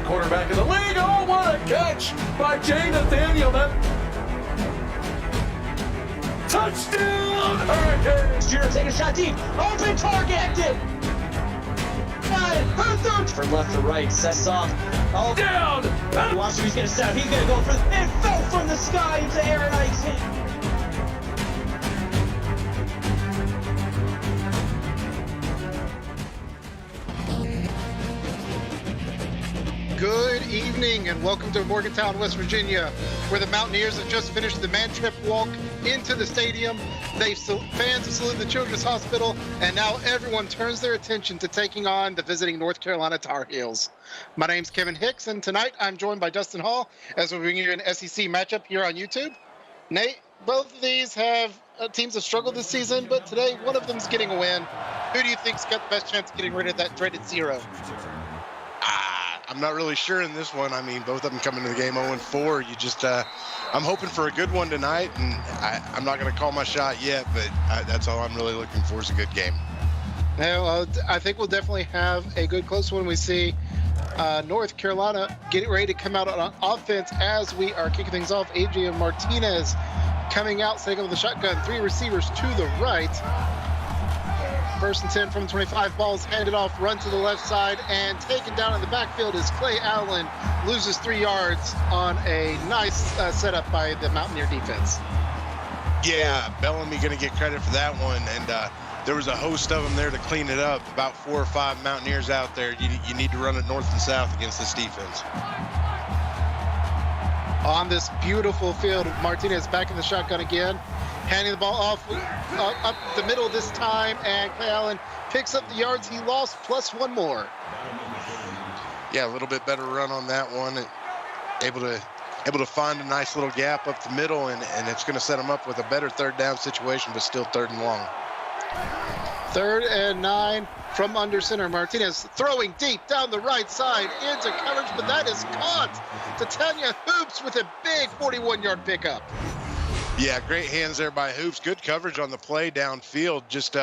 Quarterback of the league. Oh, what a catch by Jay Nathaniel. That touchdown, Hurricanes. Junior taking a shot deep. Open target. Her third. From left to right. Sets off. Oh, Down. watch him. He's going to set up. He's going to go for the. It fell from the sky into Aaron Ike's hand. Good evening and welcome to Morgantown, West Virginia, where the Mountaineers have just finished the man trip walk into the stadium. Fans have saluted the Children's Hospital, and now everyone turns their attention to taking on the visiting North Carolina Tar Heels. My name's Kevin Hicks, and tonight I'm joined by Dustin Hall as we bring you an SEC matchup here on YouTube. Nate, both of these have teams have struggled this season, but today one of them's getting a win. Who do you think's got the best chance of getting rid of that dreaded 0? I'm not really sure in this one. I mean, both of them coming to the game 0-4. You just, I'm hoping for a good one tonight, and I'm not going to call my shot yet, but that's all I'm really looking for is a good game. Now, I think we'll definitely have a good close one. We see North Carolina getting ready to come out on offense as we are kicking things off. Adrian Martinez coming out, setting up with the shotgun. 3 receivers to the right. 1st and 10 from 25. Ball's handed off, run to the left side, and taken down in the backfield is Clay Allen. Loses 3 yards on a nice setup by the Mountaineer defense. Yeah, Bellamy going to get credit for that one, and there was a host of them there to clean it up. About 4 or 5 Mountaineers out there. You need to run it north and south against this defense. On this beautiful field, Martinez back in the shotgun again. Handing the ball off up the middle this time, and Clay Allen picks up the yards he lost, plus 1 more. Yeah, a little bit better run on that one. Able to able to find a nice little gap up the middle, and it's going to set them up with a better third down situation, but still 3rd and long. 3rd and 9 from under center. Martinez throwing deep down the right side into coverage, but that is caught. Titania Hoops with a big 41-yard pickup. Yeah, great hands there by Hoops. Good coverage on the play downfield. Just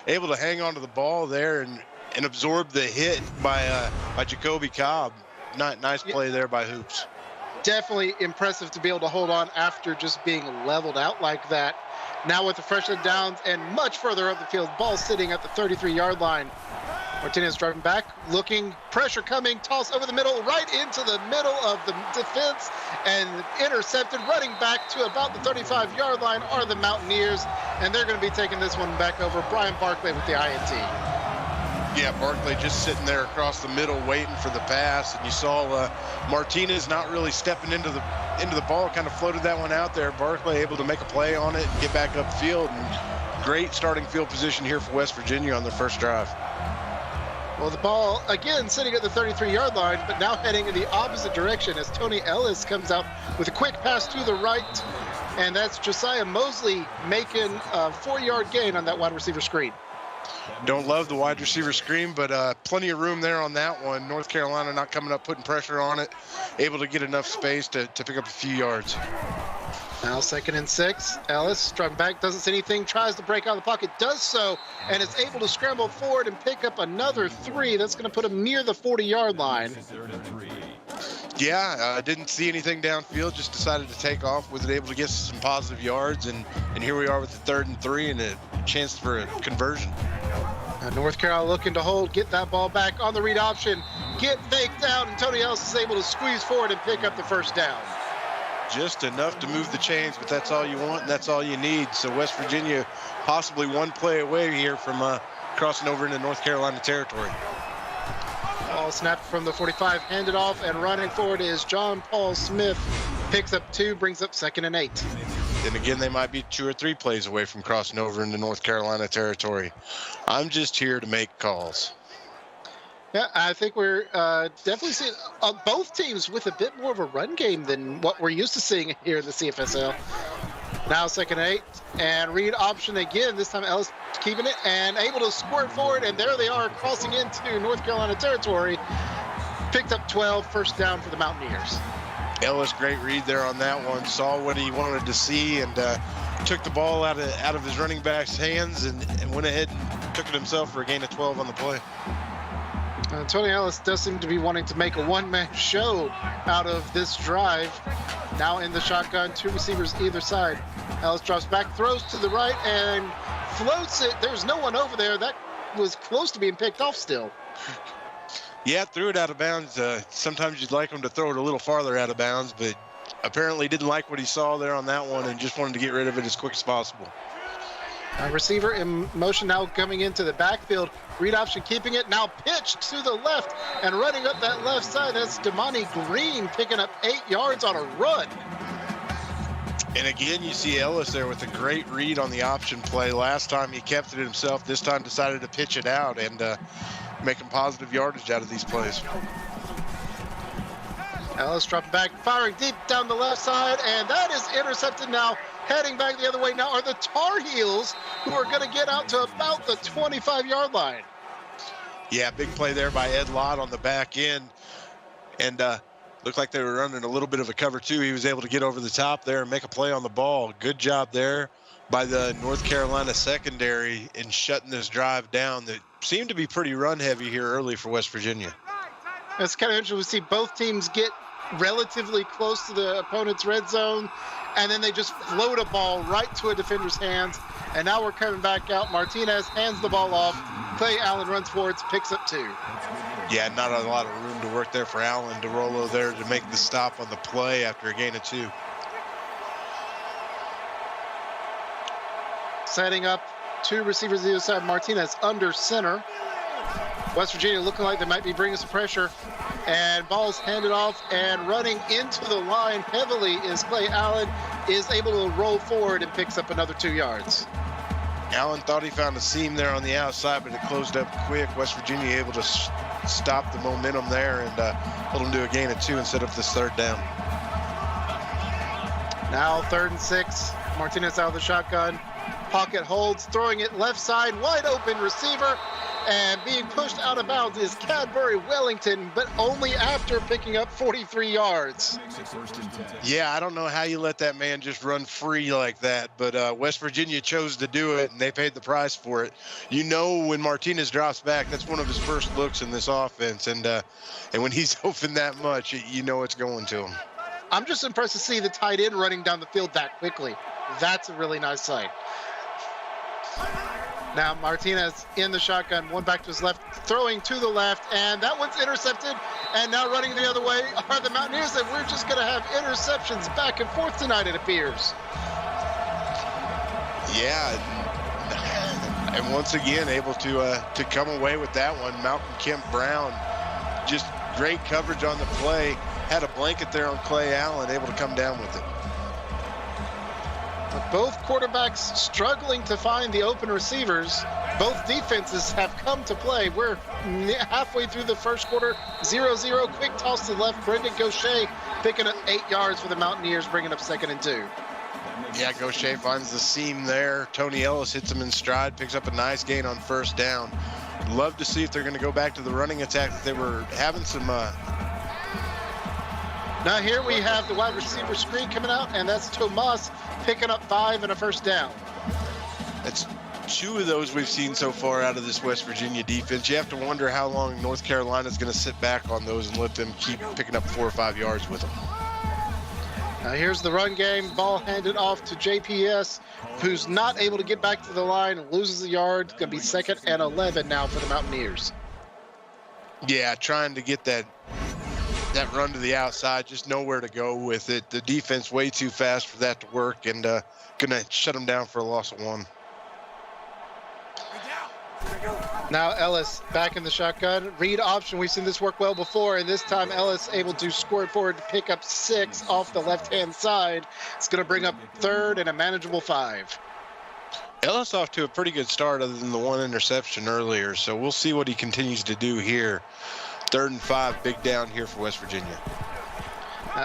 able to hang on to the ball there and absorb the hit by Jacoby Cobb. Nice play there by Hoops. Definitely impressive to be able to hold on after just being leveled out like that. Now with the fresh downs and much further up the field, ball sitting at the 33-yard line. Martinez driving back, looking, pressure coming, toss over the middle, right into the middle of the defense, and intercepted. Running back to about the 35-yard line are the Mountaineers, and they're going to be taking this one back over. Brian Barclay with the INT. Yeah, Barclay just sitting there across the middle waiting for the pass, and you saw Martinez not really stepping into the ball, kind of floated that one out there. Barclay able to make a play on it and get back upfield, and great starting field position here for West Virginia on their first drive. Well, the ball, again, sitting at the 33-yard line, but now heading in the opposite direction as Tony Ellis comes out with a quick pass to the right, and that's Josiah Mosley making a 4-yard gain on that wide receiver screen. Don't love the wide receiver screen, but plenty of room there on that one. North Carolina not coming up, putting pressure on it, able to get enough space to pick up a few yards. Now 2nd and 6. Ellis driving back, doesn't see anything, tries to break out of the pocket, does so, and is able to scramble forward and pick up another 3. That's going to put him near the 40-yard line. Yeah, didn't see anything downfield, just decided to take off, was able to get some positive yards, and here we are with the 3rd and 3 and a chance for a conversion. North Carolina looking to hold, get that ball back on the read option, get faked out, and Tony Ellis is able to squeeze forward and pick up the 1st down. Just enough to move the chains, but that's all you want and that's all you need. So West Virginia possibly one play away here from crossing over into North Carolina territory. Ball snapped from the 45, handed off, and running forward is John Paul Smith. Picks up 2, brings up 2nd and 8. And again, they might be 2 or 3 plays away from crossing over into North Carolina territory. I'm just here to make calls. Yeah, I think we're definitely seeing both teams with a bit more of a run game than what we're used to seeing here in the CFSL. Now 2nd and 8, and read option again. This time Ellis keeping it and able to squirt forward, and there they are crossing into North Carolina territory. Picked up 12, 1st down for the Mountaineers. Ellis, great read there on that one. Saw what he wanted to see and took the ball out of his running back's hands and went ahead and took it himself for a gain of 12 on the play. Tony Ellis does seem to be wanting to make a one-man show out of this drive. Now in the shotgun, 2 receivers either side. Ellis drops back, throws to the right, and floats it. There's no one over there. That was close to being picked off still. Yeah, threw it out of bounds. Sometimes you'd like him to throw it a little farther out of bounds, but apparently didn't like what he saw there on that one and just wanted to get rid of it as quick as possible. Receiver in motion now coming into the backfield. Read option keeping it. Now pitched to the left and running up that left side. That's Damani Green picking up 8 yards on a run. And again, you see Ellis there with a great read on the option play. Last time he kept it himself. This time decided to pitch it out and making positive yardage out of these plays. Ellis dropping back, firing deep down the left side, and that is intercepted now. Heading back the other way now are the Tar Heels, who are going to get out to about the 25-yard line. Yeah, big play there by Ed Lott on the back end. And looked like they were running a little bit of a cover, too. He was able to get over the top there and make a play on the ball. Good job there by the North Carolina secondary in shutting this drive down that seemed to be pretty run-heavy here early for West Virginia. It's kind of interesting to see both teams get relatively close to the opponent's red zone, and then they just float a ball right to a defender's hands. And now we're coming back out. Martinez hands the ball off. Clay Allen runs forward, picks up 2. Yeah, not a lot of room to work there for Allen. DeRollo there to make the stop on the play after a gain of 2. Setting up 2 receivers the other side. Martinez under center. West Virginia looking like they might be bringing some pressure. And ball's handed off, and running into the line heavily is Clay Allen, is able to roll forward and picks up another 2 yards. Allen thought he found a seam there on the outside, but it closed up quick. West Virginia able to stop the momentum there and hold him to a gain of 2 instead of this 3rd down. Now 3rd and 6. Martinez out of the shotgun. Pocket holds, throwing it left side, wide open receiver, and being pushed out of bounds is Cadbury Wellington, but only after picking up 43 yards. Yeah, I don't know how you let that man just run free like that, but West Virginia chose to do it, and they paid the price for it. You know, when Martinez drops back, that's one of his first looks in this offense, and when he's open that much, you know it's going to him. I'm just impressed to see the tight end running down the field that quickly. That's a really nice sight. Now Martinez in the shotgun, one back to his left, throwing to the left, and that one's intercepted. And now running the other way are the Mountaineers, and we're just going to have interceptions back and forth tonight, it appears. Yeah, and once again able to come away with that one. Malcolm Kemp Brown, just great coverage on the play, had a blanket there on Clay Allen, able to come down with it. Both quarterbacks struggling to find the open receivers. Both defenses have come to play. We're halfway through the first quarter, 0-0. Quick toss to the left. Brendan Gaucher picking up 8 yards for the Mountaineers, bringing up 2nd and 2. Yeah, Gaucher finds the seam there. Tony Ellis hits him in stride, picks up a nice gain on 1st down. Love to see if they're going to go back to the running attack that they were having some. Now here we have the wide receiver screen coming out, and that's Tomas picking up 5 and a 1st down. That's 2 of those we've seen so far out of this West Virginia defense. You have to wonder how long North Carolina's going to sit back on those and let them keep picking up 4 or 5 yards with them. Now here's the run game. Ball handed off to JPS, who's not able to get back to the line, loses a yard. Going to be 2nd and 11 now for the Mountaineers. Yeah, trying to get that run to the outside, just nowhere to go with it. The defense way too fast for that to work, and gonna shut them down for a loss of 1. Now Ellis back in the shotgun. Read option. We've seen this work well before, and this time Ellis able to score it forward to pick up 6 off the left-hand side. It's going to bring up 3rd and a manageable 5. Ellis off to a pretty good start other than the 1 interception earlier, so we'll see what he continues to do here. 3rd and 5, big down here for West Virginia.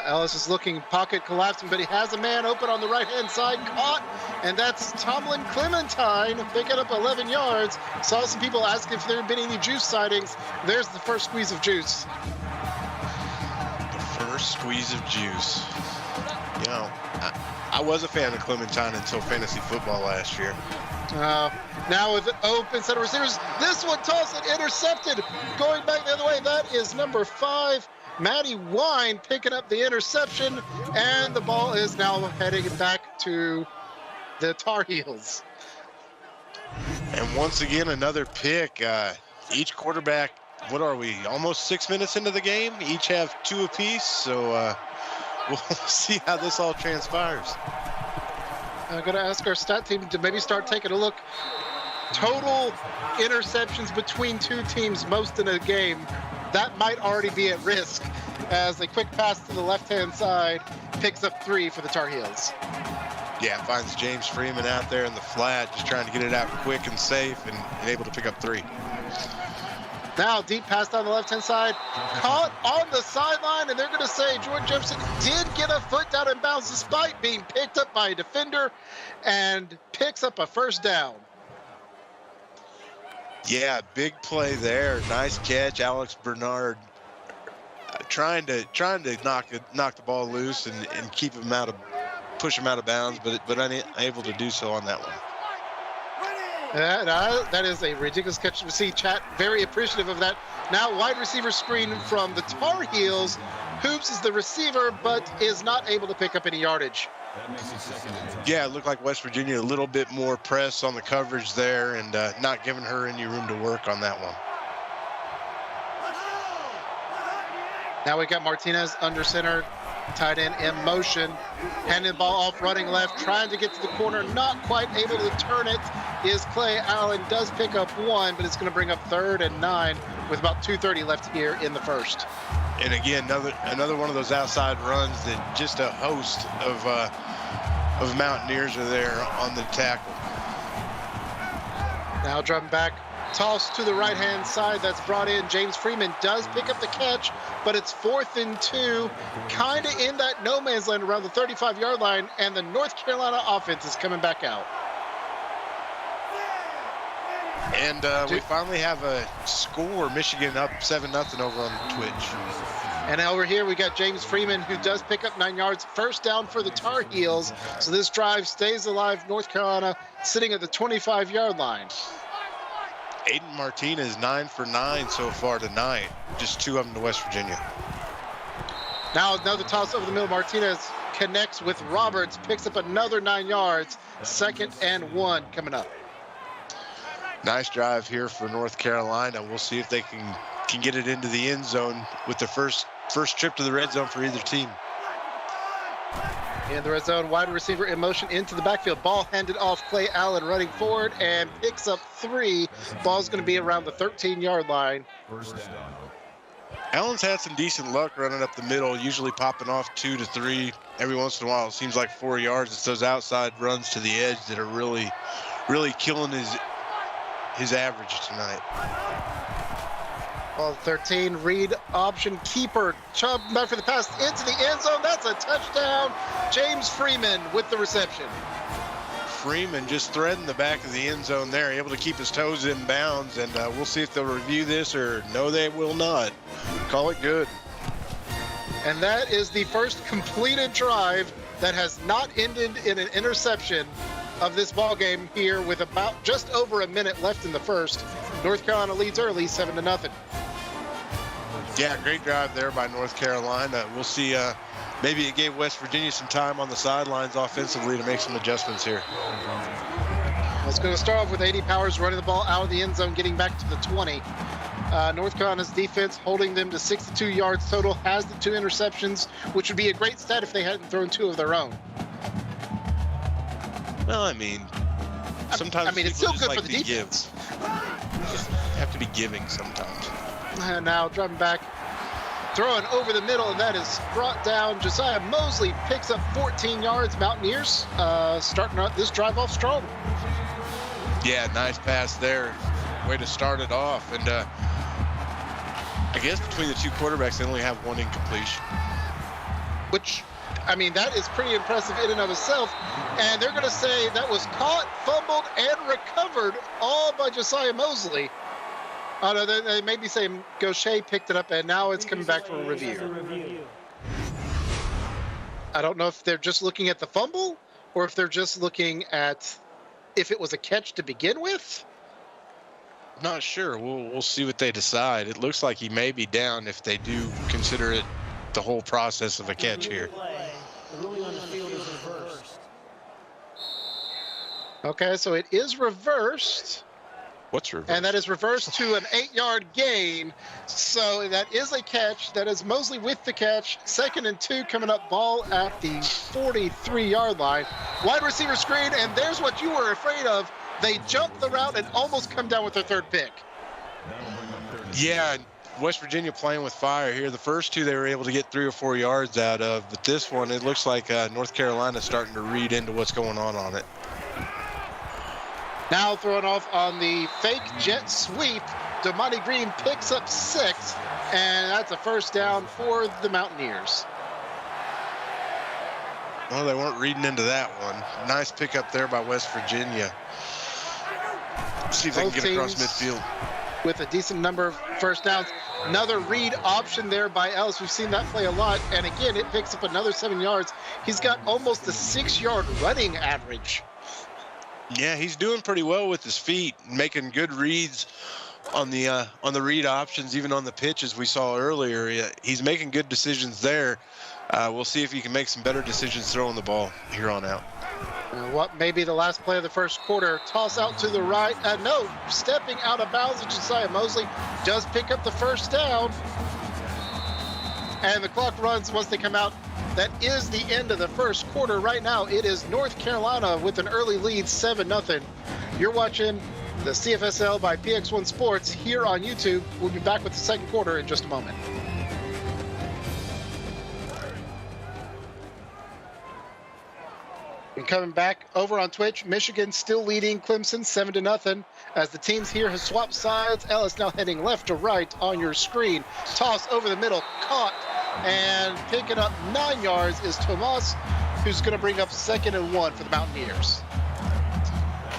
Ellis is looking, pocket collapsing, but he has a man open on the right-hand side, caught, and that's Tomlin Clementine picking up 11 yards. Saw some people asking if there had been any juice sightings. There's the first squeeze of juice. The first squeeze of juice. You know, I was a fan of Clementine until fantasy football last year. Now with an open set of receivers, this one tossed and intercepted. Going back the other way, that is number 5, Matty Wine, picking up the interception, and the ball is now heading back to the Tar Heels. And once again, another pick. Each quarterback, what are we, almost 6 minutes into the game? Each have 2 apiece, so we'll see how this all transpires. I'm going to ask our stat team to maybe start taking a look. Total interceptions between 2 teams, most in a game. That might already be at risk, as a quick pass to the left-hand side picks up 3 for the Tar Heels. Yeah, finds James Freeman out there in the flat, just trying to get it out quick and safe, and able to pick up 3. Now, deep pass down the left-hand side, caught on the sideline, and they're going to say Jordan Jefferson did get a foot down in bounds despite being picked up by a defender, and picks up a 1st down. Yeah, big play there. Nice catch, Alex Bernard, trying to knock the ball loose and keep him push him out of bounds, but unable to do so on that one. That is a ridiculous catch. We see chat very appreciative of that. Now wide receiver screen from the Tar Heels. Hoops is the receiver, but is not able to pick up any yardage. Yeah, it looked like West Virginia a little bit more press on the coverage there, and not giving her any room to work on that one. Now we got Martinez under center, tight end in motion, handing the ball off, running left, trying to get to the corner, not quite able to turn it. Is Clay Allen, does pick up 1, but it's going to bring up 3rd and 9 with about 2:30 left here in the first. And again, another one of those outside runs that just a host of Mountaineers are there on the tackle. Now dropping back, Toss to the right-hand side. That's brought in. James Freeman does pick up the catch, but it's 4th and 2, kind of in that no man's land around the 35-yard line, and the North Carolina offense is coming back out. And we finally have a score. Michigan up 7-0 over on Twitch. And over here we got James Freeman, who does pick up 9 yards. First down for the Tar Heels. So this drive stays alive. North Carolina sitting at the 25-yard line. Aiden Martinez 9 for 9 so far tonight. Just 2 of them to West Virginia. Now another toss over the middle. Martinez connects with Roberts, picks up another 9 yards. 2nd and 1 coming up. Nice drive here for North Carolina. We'll see if they can get it into the end zone with the first trip to the red zone for either team. In the red zone, wide receiver in motion into the backfield. Ball handed off. Clay Allen running forward and picks up 3. Ball's going to be around the 13-yard line. Allen's had some decent luck running up the middle, usually popping off 2 to 3. Every once in a while, it seems like 4 yards. It's those outside runs to the edge that are really, really killing his average tonight. Ball 13, read option keeper. Chubb back for the pass into the end zone. That's a touchdown. James Freeman with the reception. Freeman just threading the back of the end zone there, able to keep his toes in bounds, and we'll see if they'll review this or no, they will not. Call it good. And that is the first completed drive that has not ended in an interception of this ball game here with about just over a minute left in the first. North Carolina leads early 7-0. Yeah, great drive there by North Carolina. We'll see. Maybe it gave West Virginia some time on the sidelines offensively to make some adjustments here. Let's go to start off with A.D. Powers running the ball out of the end zone, getting back to the 20. North Carolina's defense holding them to 62 yards total, has the 2 interceptions, which would be a great stat if they hadn't thrown 2 of their own. Well, I mean, sometimes it's still good for the defense. You have to be giving sometimes. Now driving back, throwing over the middle, and that is brought down. Josiah Mosley picks up 14 yards. Mountaineers starting out this drive off strong. Yeah, nice pass there. Way to start it off. And I guess between the 2 quarterbacks, they only have 1 incompletion. Which, I mean, that is pretty impressive in and of itself. And they're going to say that was caught, fumbled, and recovered all by Josiah Mosley. No, they may be saying Gaucher picked it up, and now it's coming back for a review. I don't know if they're just looking at the fumble or if they're just looking at if it was a catch to begin with. Not sure. We'll see what they decide. It looks like he may be down if they do consider it the whole process of a catch here. Okay, so it is reversed. What's reversed? And that is reversed to an 8-yard gain. So that is a catch. That is Mosley with the catch. 2nd and 2 coming up, ball at the 43-yard line. Wide receiver screen, and there's what you were afraid of. They jump the route and almost come down with their 3rd pick. Yeah, West Virginia playing with fire here. The first 2 they were able to get 3 or 4 yards out of, but this one, it looks like North Carolina starting to read into what's going on it. Now throwing off on the fake jet sweep. Damani Green picks up 6, and that's a first down for the Mountaineers. Well, they weren't reading into that one. Nice pickup there by West Virginia. See if they can get across midfield. With a decent number of first downs. Another read option there by Ellis. We've seen that play a lot. And again, it picks up another 7 yards. He's got almost a 6-yard running average. Yeah, he's doing pretty well with his feet, making good reads on the read options, even on the pitches we saw earlier. He's making good decisions there. We'll see if he can make some better decisions throwing the ball here on out. What may be the last play of the first quarter. Toss out to the right. No, stepping out of bounds. Josiah Mosley does pick up the first down. And the clock runs once they come out. That is the end of the first quarter. Right now, it is North Carolina with an early lead, 7-0. You're watching the CFSL by PX1 Sports here on YouTube. We'll be back with the second quarter in just a moment. And coming back over on Twitch. Michigan still leading Clemson 7-0 as the teams here have swapped sides. Ellis now heading left to right on your screen. Toss over the middle, caught, and picking up 9 yards is Tomas, who's going to bring up 2nd and 1 for the Mountaineers.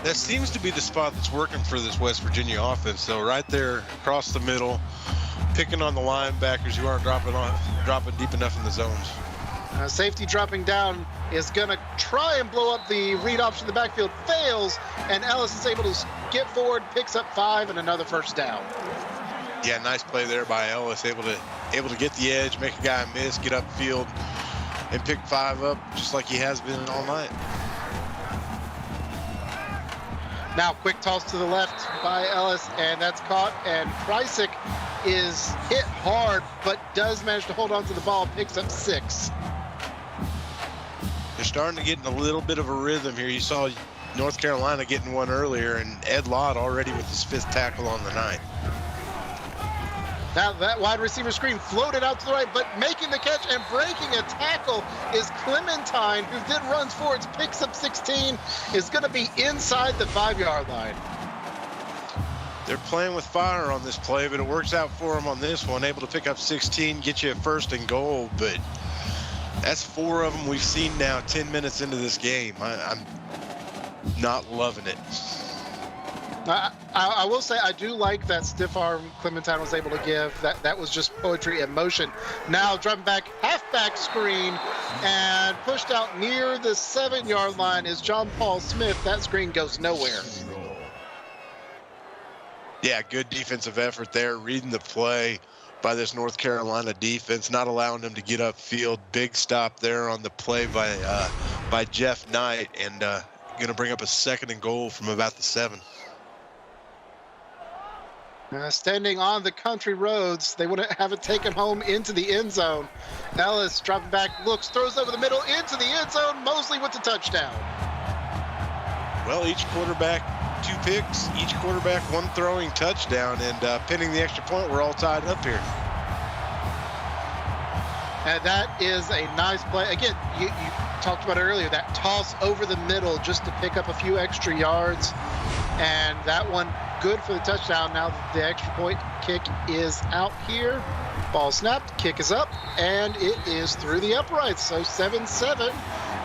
That seems to be the spot that's working for this West Virginia offense, though, right there across the middle, picking on the linebackers who aren't dropping deep enough in the zones. Safety dropping down is going to try and blow up the read option in the backfield, fails, and Ellis is able to get forward, picks up 5 and another first down. Yeah, nice play there by Ellis, able to get the edge, make a guy miss, get upfield, and pick 5 up just like he has been all night. Now quick toss to the left by Ellis, and that's caught, and Krysick is hit hard, but does manage to hold on to the ball, picks up 6. They're starting to get in a little bit of a rhythm here. You saw North Carolina getting one earlier, and Ed Lott already with his 5th tackle on the night. Now that wide receiver screen floated out to the right, but making the catch and breaking a tackle is Clementine, who then runs forwards, picks up 16, is going to be inside the 5-yard line. They're playing with fire on this play, but it works out for them on this one. Able to pick up 16, get you a 1st and goal, but that's 4 of them we've seen now 10 minutes into this game. I'm not loving it. I will say I do like that stiff arm Clementine was able to give. That was just poetry in motion. Now dropping back, halfback screen, and pushed out near the 7-yard line is John Paul Smith. That screen goes nowhere. Yeah, good defensive effort there, reading the play by this North Carolina defense, not allowing them to get upfield. Big stop there on the play by Jeff Knight, and going to bring up a 2nd and goal from about the 7. Standing on the country roads, they wouldn't have it taken home into the end zone. Ellis dropping back, looks, throws over the middle into the end zone. Mosley with the touchdown. Well, each quarterback 2 picks, each quarterback 1 throwing touchdown, and pinning the extra point. We're all tied up here. And that is a nice play. Again, you talked about it earlier, that toss over the middle just to pick up a few extra yards. And that one good for the touchdown. Now the extra point kick is out here. Ball snapped, kick is up, and it is through the uprights. So 7-7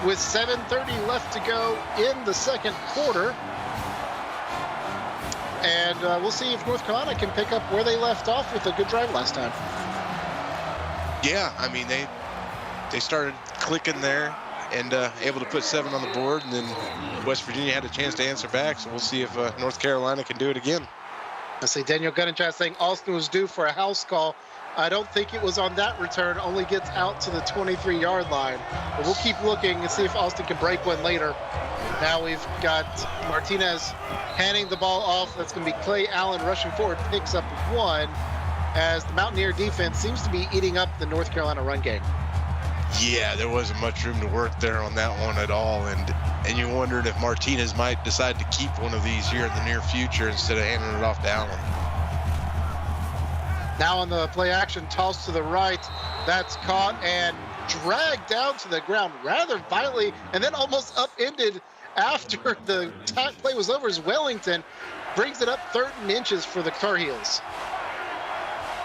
with 7:30 left to go in the 2nd quarter. And we'll see if North Carolina can pick up where they left off with a good drive last time. Yeah, I mean, they started clicking there and able to put 7 on the board, and then West Virginia had a chance to answer back, so we'll see if North Carolina can do it again. I see Daniel Gunninchat saying Austin was due for a house call. I don't think it was on that return, only gets out to the 23-yard line. But we'll keep looking and see if Austin can break one later. Now we've got Martinez handing the ball off. That's going to be Clay Allen rushing forward, picks up 1, as the Mountaineer defense seems to be eating up the North Carolina run game. Yeah, there wasn't much room to work there on that one at all, and you wondered if Martinez might decide to keep one of these here in the near future instead of handing it off to Allen. Now on the play action, toss to the right, that's caught and dragged down to the ground rather violently, and then almost upended after the play was over as Wellington brings it up 3rd and inches for the Tar Heels.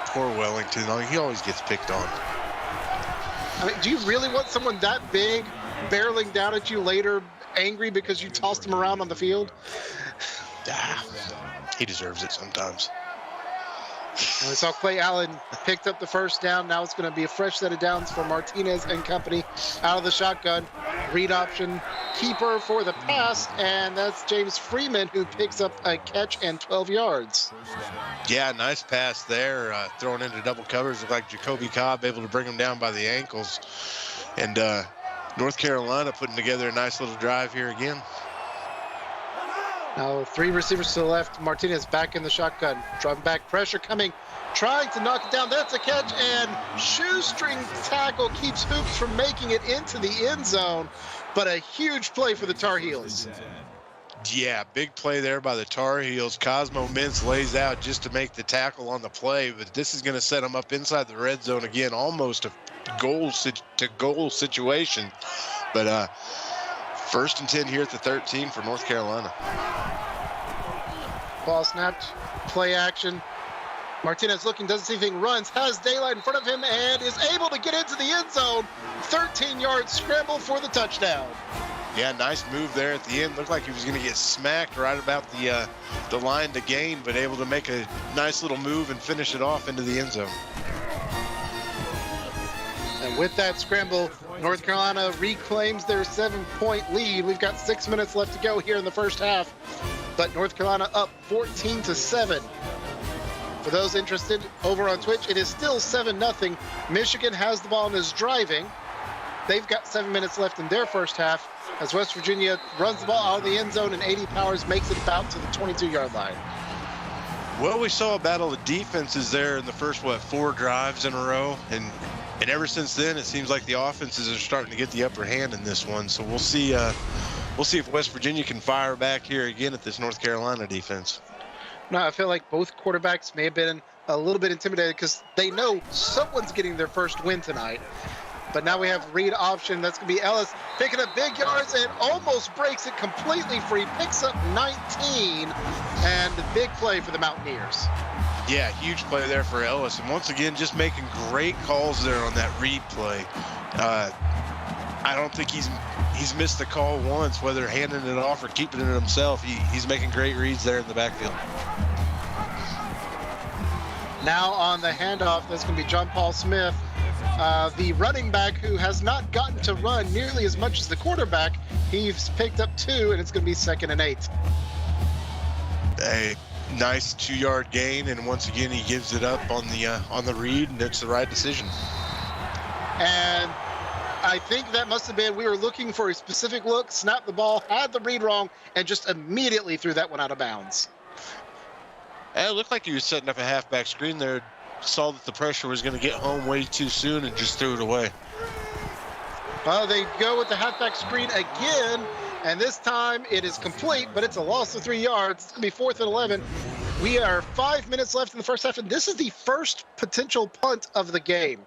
Poor Wellington, he always gets picked on. I mean, do you really want someone that big barreling down at you later, angry because you tossed him around on the field? He deserves it sometimes. And we saw Clay Allen picked up the 1st down. Now it's going to be a fresh set of downs for Martinez and company out of the shotgun. Read option, keeper for the pass, and that's James Freeman who picks up a catch and 12 yards. Yeah, nice pass there, thrown into double covers. Looked like Jacoby Cobb able to bring him down by the ankles. And North Carolina putting together a nice little drive here again. Now 3 receivers to the left. Martinez back in the shotgun. Driving back, pressure coming. Trying to knock it down. That's a catch, and shoestring tackle keeps Hoops from making it into the end zone. But a huge play for the Tar Heels. Yeah, big play there by the Tar Heels. Cosmo Mintz lays out just to make the tackle on the play, but this is going to set them up inside the red zone again, almost a goal situation. But First and 10 here at the 13 for North Carolina. Ball snapped, play action. Martinez looking, doesn't see anything, runs, has daylight in front of him, and is able to get into the end zone. 13-yard scramble for the touchdown. Yeah, nice move there at the end. Looked like he was going to get smacked right about the line to gain, but able to make a nice little move and finish it off into the end zone. And with that scramble, North Carolina reclaims their 7-point lead. We've got 6 minutes left to go here in the first half, but North Carolina up 14-7. For those interested over on Twitch, it is still 7-0. Michigan has the ball and is driving. They've got 7 minutes left in their first half as West Virginia runs the ball out of the end zone and 80 Powers makes it about to the 22-yard line. Well, we saw a battle of defenses there in the first, 4 drives in a row. And ever since then, it seems like the offenses are starting to get the upper hand in this one. So we'll see if West Virginia can fire back here again at this North Carolina defense. No, I feel like both quarterbacks may have been a little bit intimidated because they know someone's getting their first win tonight. But now we have read option. That's going to be Ellis picking up big yards and almost breaks it completely free. Picks up 19 and a big play for the Mountaineers. Yeah, huge play there for Ellis. And once again, just making great calls there on that read play. I don't think he's missed the call once, whether handing it off or keeping it himself. He's making great reads there in the backfield. Now on the handoff, that's going to be John Paul Smith, the running back who has not gotten to run nearly as much as the quarterback. He's picked up 2, and it's going to be 2nd and 8. A nice 2-yard gain, and once again he gives it up on the read, and it's the right decision. And I think that must have been, we were looking for a specific look, snapped the ball, had the read wrong, and just immediately threw that one out of bounds. It looked like he was setting up a halfback screen there, saw that the pressure was going to get home way too soon and just threw it away. Well, they go with the halfback screen again, and this time it is complete, but it's a loss of 3 yards. It's going to be 4th and 11. We are 5 minutes left in the first half, and this is the first potential punt of the game.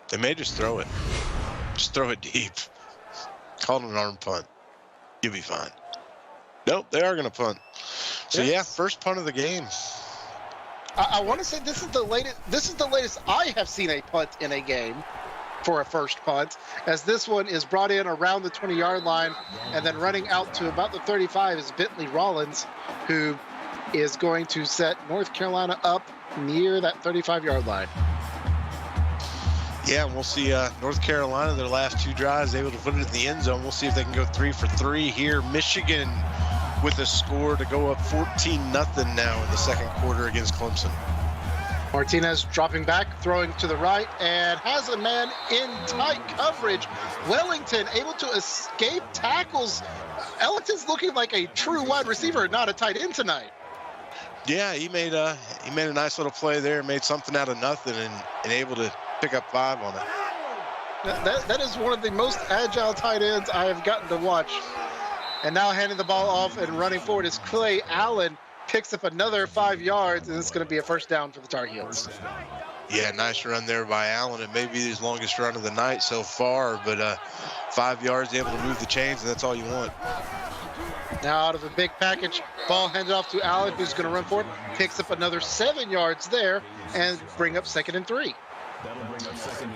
They may just throw it. Just throw it deep. Call it an arm punt. You'll be fine. Nope, they are going to punt. So Yes. yeah, first punt of the game. I want to say this is the latest I have seen a punt in a game for a first punt, as this one is brought in around the 20-yard line, and then running out to about the 35 is Bentley Rollins, who is going to set North Carolina up near that 35-yard line. Yeah, and we'll see North Carolina, their last 2 drives, able to put it in the end zone. We'll see if they can go 3 for 3 here. Michigan with a score to go up 14-0 now in the second quarter against Clemson. Martinez dropping back, throwing to the right, and has a man in tight coverage. Wellington able to escape tackles. Ellington's looking like a true wide receiver, not a tight end tonight. Yeah, he made a nice little play there, made something out of nothing, and able to pick up 5 on it. That is one of the most agile tight ends I have gotten to watch. And now handing the ball off and running forward is Clay Allen. Picks up another 5 yards, and it's going to be a first down for the Tar Heels. Yeah, nice run there by Allen. It may be his longest run of the night so far, but 5 yards, able to move the chains, and that's all you want. Now out of a big package, ball handed off to Allen, who's going to run forward. Picks up another 7 yards there and bring up 2nd and 3.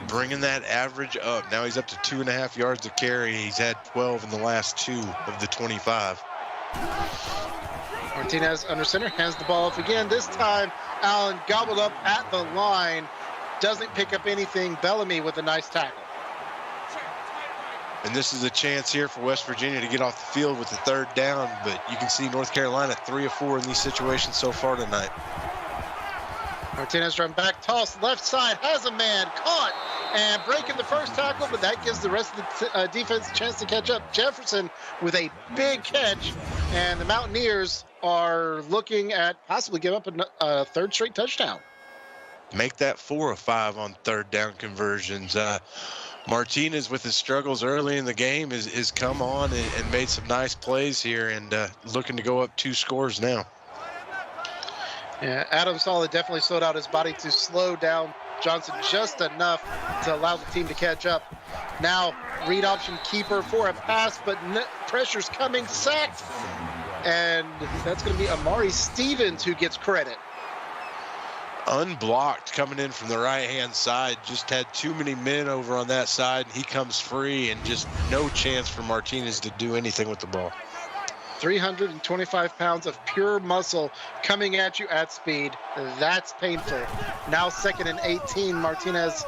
Bringing that average up. Now he's up to 2.5 yards to carry. He's had 12 in the last 2 of the 25. Martinez under center, hands the ball off again. This time, Allen gobbled up at the line. Doesn't pick up anything. Bellamy with a nice tackle. And this is a chance here for West Virginia to get off the field with the 3rd down, but you can see North Carolina 3 of 4 in these situations so far tonight. Martinez run back, toss left side, has a man caught and breaking the first tackle, but that gives the rest of the defense a chance to catch up. Jefferson with a big catch, and the Mountaineers are looking at possibly give up a 3rd straight touchdown. Make that 4 of 5 on 3rd down conversions. Martinez, with his struggles early in the game, is come on and made some nice plays here, and looking to go up 2 scores now. Yeah, Adam Solid definitely slowed out his body to slow down Johnson just enough to allow the team to catch up. Now read option keeper for a pass, but pressure's coming, sacked. And that's going to be Amari Stevens who gets credit. Unblocked coming in from the right-hand side. Just had too many men over on that side. He comes free and just no chance for Martinez to do anything with the ball. 325 pounds of pure muscle coming at you at speed. That's painful. Now 2nd and 18. Martinez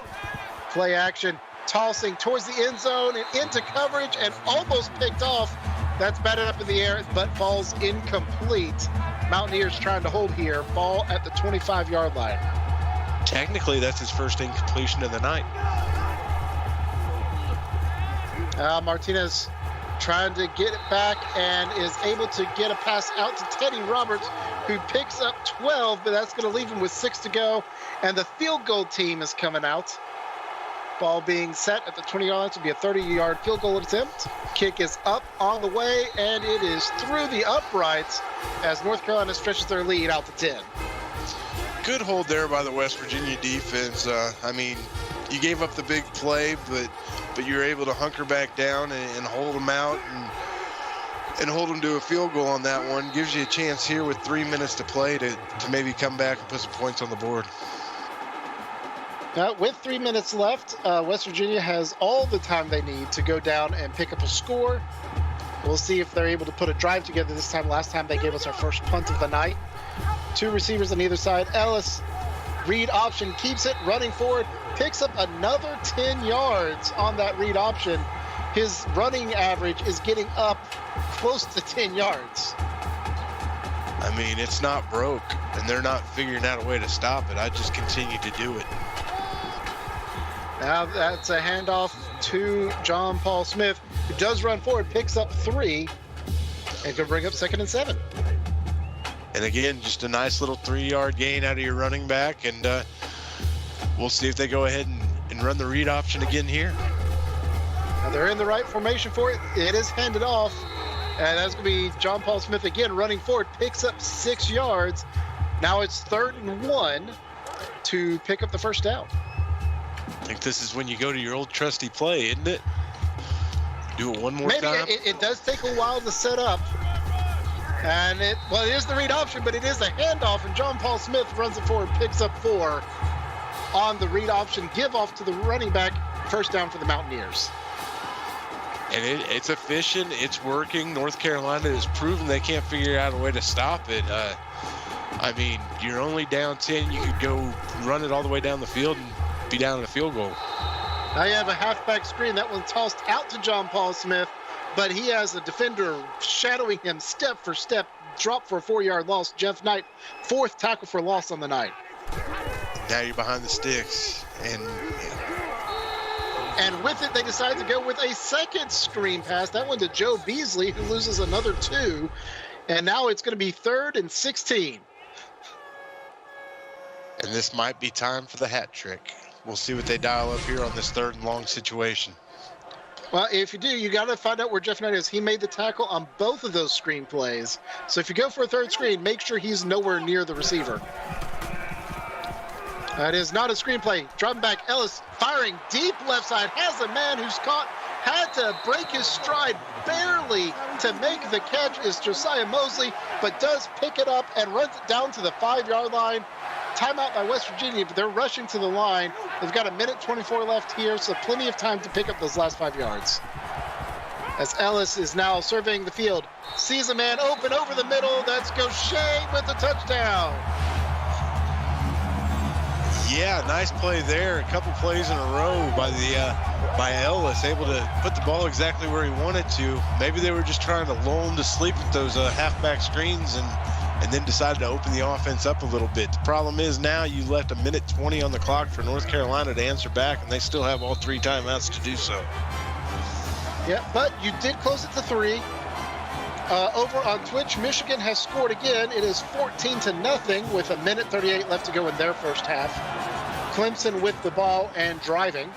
play action, tossing towards the end zone and into coverage and almost picked off. That's batted up in the air, but falls incomplete. Mountaineers trying to hold here. Ball at the 25-yard line. Technically, that's his first incompletion of the night. Martinez trying to get it back and is able to get a pass out to Teddy Roberts, who picks up 12, but that's going to leave him with 6 to go. And the field goal team is coming out. Ball being set at the 20-yard line to be a 30-yard field goal attempt. Kick is up on the way, and it is through the uprights as North Carolina stretches their lead out to 10. Good hold there by the West Virginia defense. I mean, you gave up the big play, but you were able to hunker back down and hold them out and hold them to a field goal on that one. Gives you a chance here with 3 minutes to play to maybe come back and put some points on the board. With 3 minutes left, West Virginia has all the time they need to go down and pick up a score. We'll see if they're able to put a drive together this time. Last time they gave us our first punt of the night. 2 receivers on either side. Ellis, read option, keeps it running forward, picks up another 10 yards on that read option. His running average is getting up close to 10 yards. I mean, it's not broke, and they're not figuring out a way to stop it. I just continue to do it. Now that's a handoff to John Paul Smith, who does run forward, picks up 3, and can bring up 2nd and 7. And again, just a nice little 3-yard gain out of your running back, and we'll see if they go ahead and run the read option again here. Now they're in the right formation for it. It is handed off, and that's going to be John Paul Smith again running forward, picks up 6 yards. Now it's 3rd and 1 to pick up the first down. I think this is when you go to your old trusty play, isn't it? Do it one more time. time. Maybe it does take a while to set up. And it is the read option, but it is a handoff, and John Paul Smith runs it forward, picks up 4 on the read option, give off to the running back, first down for the Mountaineers. And it's efficient, it's working. North Carolina has proven they can't figure out a way to stop it. I mean, you're only down 10, you could go run it all the way down the field and be down in a field goal. Now you have a halfback screen. That one tossed out to John Paul Smith, but he has a defender shadowing him step for step, drop for a 4-yard loss. Jeff Knight, 4th tackle for loss on the night. Now you're behind the sticks. And with it, they decide to go with a 2nd screen pass. That one to Joe Beasley, who loses another 2. And now it's going to be 3rd and 16. And this might be time for the hat trick. We'll see what they dial up here on this 3rd and long situation. Well, if you do, you got to find out where Jeff Knight is. He made the tackle on both of those screen plays. So if you go for a 3rd screen, make sure he's nowhere near the receiver. That is not a screenplay. Driving back, Ellis firing deep left side. Has a man who's caught. Had to break his stride barely to make the catch is Josiah Mosley, but does pick it up and runs it down to the 5-yard line. Timeout by West Virginia, but they're rushing to the line. They've got 1:24 left here, so plenty of time to pick up those last 5 yards. As Ellis is now surveying the field, sees a man open over the middle. That's Gaucher with the touchdown. Yeah, nice play there. A couple plays in a row by Ellis, able to put the ball exactly where he wanted to. Maybe they were just trying to lull him to sleep with those halfback screens and then decided to open the offense up a little bit. The problem is now you left 1:20 on the clock for North Carolina to answer back, and they still have all 3 timeouts to do so. Yeah, but you did close it to 3. Over on Twitch, Michigan has scored again. It is 14-0 with 1:38 left to go in their first half. Clemson with the ball and driving.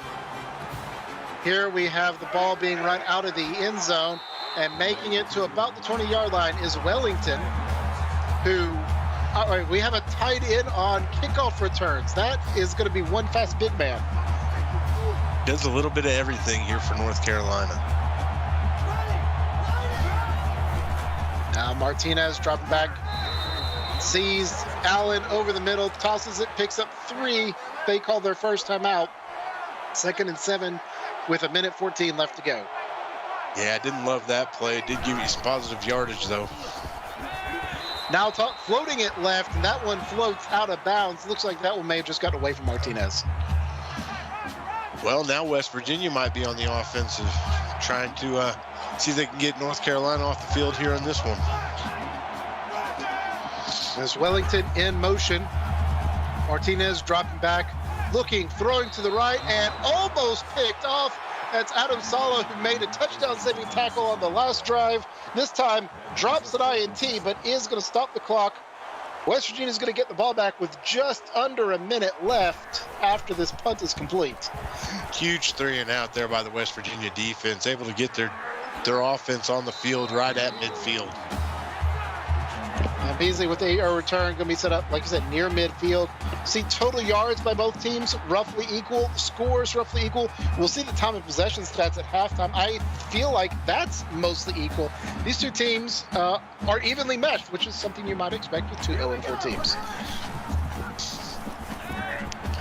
Here we have the ball being run out of the end zone, and making it to about the 20-yard line is Wellington, who, all right, we have a tight end on kickoff returns. That is going to be one fast big man. Does a little bit of everything here for North Carolina. Now Martinez dropping back, sees Allen over the middle, tosses it, picks up 3. They call their first time out. 2nd and 7 with 1:14 left to go. Yeah, I didn't love that play. It did give you some positive yardage, though. Now floating it left, and that one floats out of bounds. Looks like that one may have just gotten away from Martinez. Well, now West Virginia might be on the offensive, trying to see if they can get North Carolina off the field here on this one. There's Wellington in motion. Martinez dropping back, looking, throwing to the right, and almost picked off. That's Adam Sala, who made a touchdown-saving tackle on the last drive. This time, drops an INT, but is going to stop the clock. West Virginia is going to get the ball back with just under a minute left after this punt is complete. Huge 3-and-out there by the West Virginia defense, able to get their offense on the field right at midfield. And Beasley with the 8-yard return, going to be set up, like I said, near midfield. See total yards by both teams roughly equal, scores roughly equal. We'll see the time of possession stats at halftime. I feel like that's mostly equal. These two teams are evenly matched, which is something you might expect with 2 0-4 teams.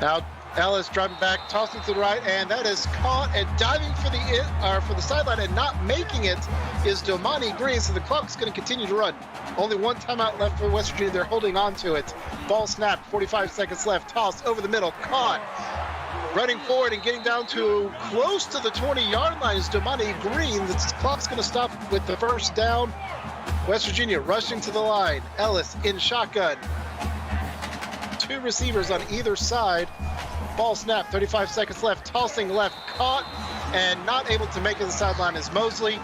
Now Ellis driving back, tossing to the right, and that is caught, and diving for the sideline and not making it is Domani Green, so the clock's going to continue to run. Only 1 timeout left for West Virginia. They're holding on to it. Ball snapped, 45 seconds left, tossed over the middle, caught. Running forward and getting down to close to the 20-yard line is Domani Green. The clock's going to stop with the first down. West Virginia rushing to the line. Ellis in shotgun. 2 receivers on either side. Ball snap, 35 seconds left, tossing left, caught, and not able to make it to the sideline is Mosley.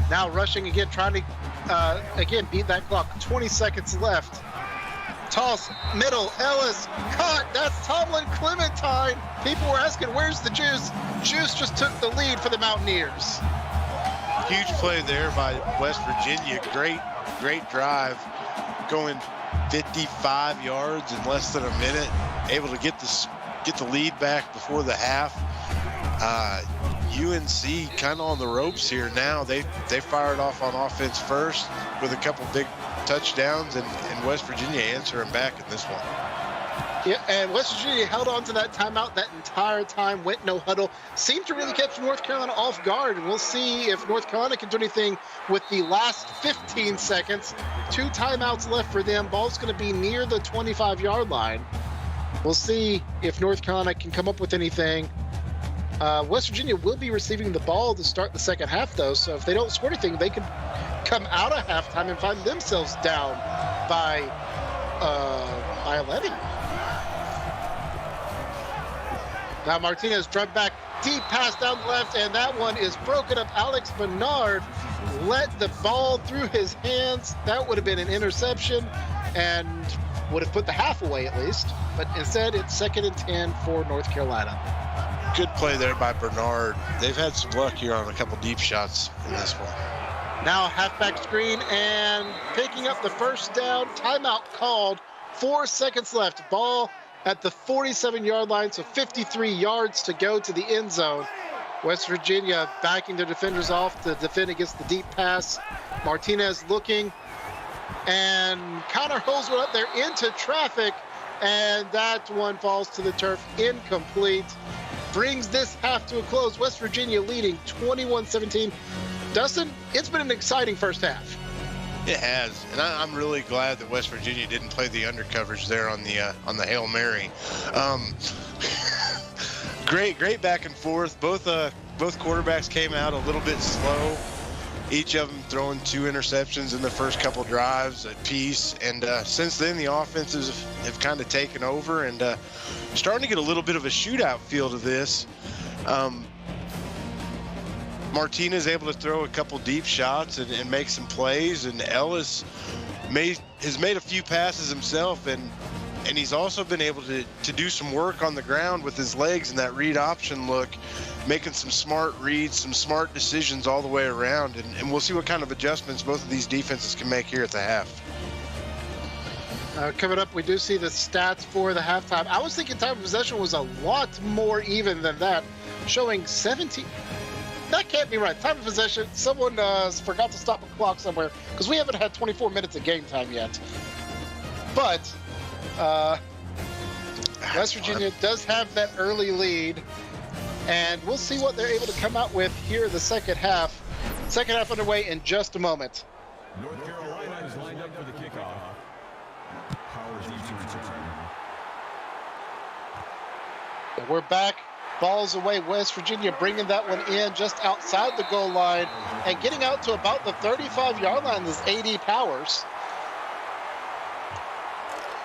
Now rushing again, trying to, again, beat that clock. 20 seconds left. Toss, middle, Ellis, caught. That's Tomlin Clementine. People were asking, where's the Juice? Juice just took the lead for the Mountaineers. Huge play there by West Virginia. Great drive, going 55 yards in less than a minute, able to get the lead back before the half. UNC kind of on the ropes here now. They fired off on offense first with a couple big touchdowns, and West Virginia answering back in this one. Yeah, and West Virginia held on to that timeout that entire time, went no huddle. Seemed to really catch North Carolina off guard, and we'll see if North Carolina can do anything with the last 15 seconds. 2 timeouts left for them. Ball's going to be near the 25-yard line. We'll see if North Carolina can come up with anything. West Virginia will be receiving the ball to start the second half, though, so if they don't score anything, they could come out of halftime and find themselves down by 11. Now Martinez dropped back, deep pass down the left, and that one is broken up. Alex Bernard let the ball through his hands. That would have been an interception and would have put the half away at least. But instead, it's 2nd and 10 for North Carolina. Good play there by Bernard. They've had some luck here on a couple deep shots in this one. Now halfback screen and picking up the first down. Timeout called. 4 seconds left. Ball at the 47-yard line, so 53 yards to go to the end zone. West Virginia backing their defenders off to defend against the deep pass. Martinez looking and Connor hurls one up there into traffic, and that one falls to the turf, incomplete. Brings this half to a close. West Virginia leading 21-17. Dustin, it's been an exciting first half. It has, and I'm really glad that West Virginia didn't play the under coverage there on the Hail Mary. Great back and forth. Both quarterbacks came out a little bit slow. Each of them throwing 2 interceptions in the first couple drives apiece, and since then the offenses have kind of taken over and starting to get a little bit of a shootout feel to this. Martinez able to throw a couple deep shots and make some plays, and Ellis has made a few passes himself, and he's also been able to do some work on the ground with his legs and that read option look, making some smart reads, some smart decisions all the way around, and we'll see what kind of adjustments both of these defenses can make here at the half. Coming up, we do see the stats for the halftime. I was thinking time of possession was a lot more even than that, showing 17. That can't be right. Time of possession, someone forgot to stop a clock somewhere because we haven't had 24 minutes of game time yet. But West Virginia does have that early lead, and we'll see what they're able to come out with here in the second half. Second half underway in just a moment. North Carolina is lined up for the kickoff. We're back. Balls away. West Virginia bringing that one in just outside the goal line and getting out to about the 35-yard line is AD Powers.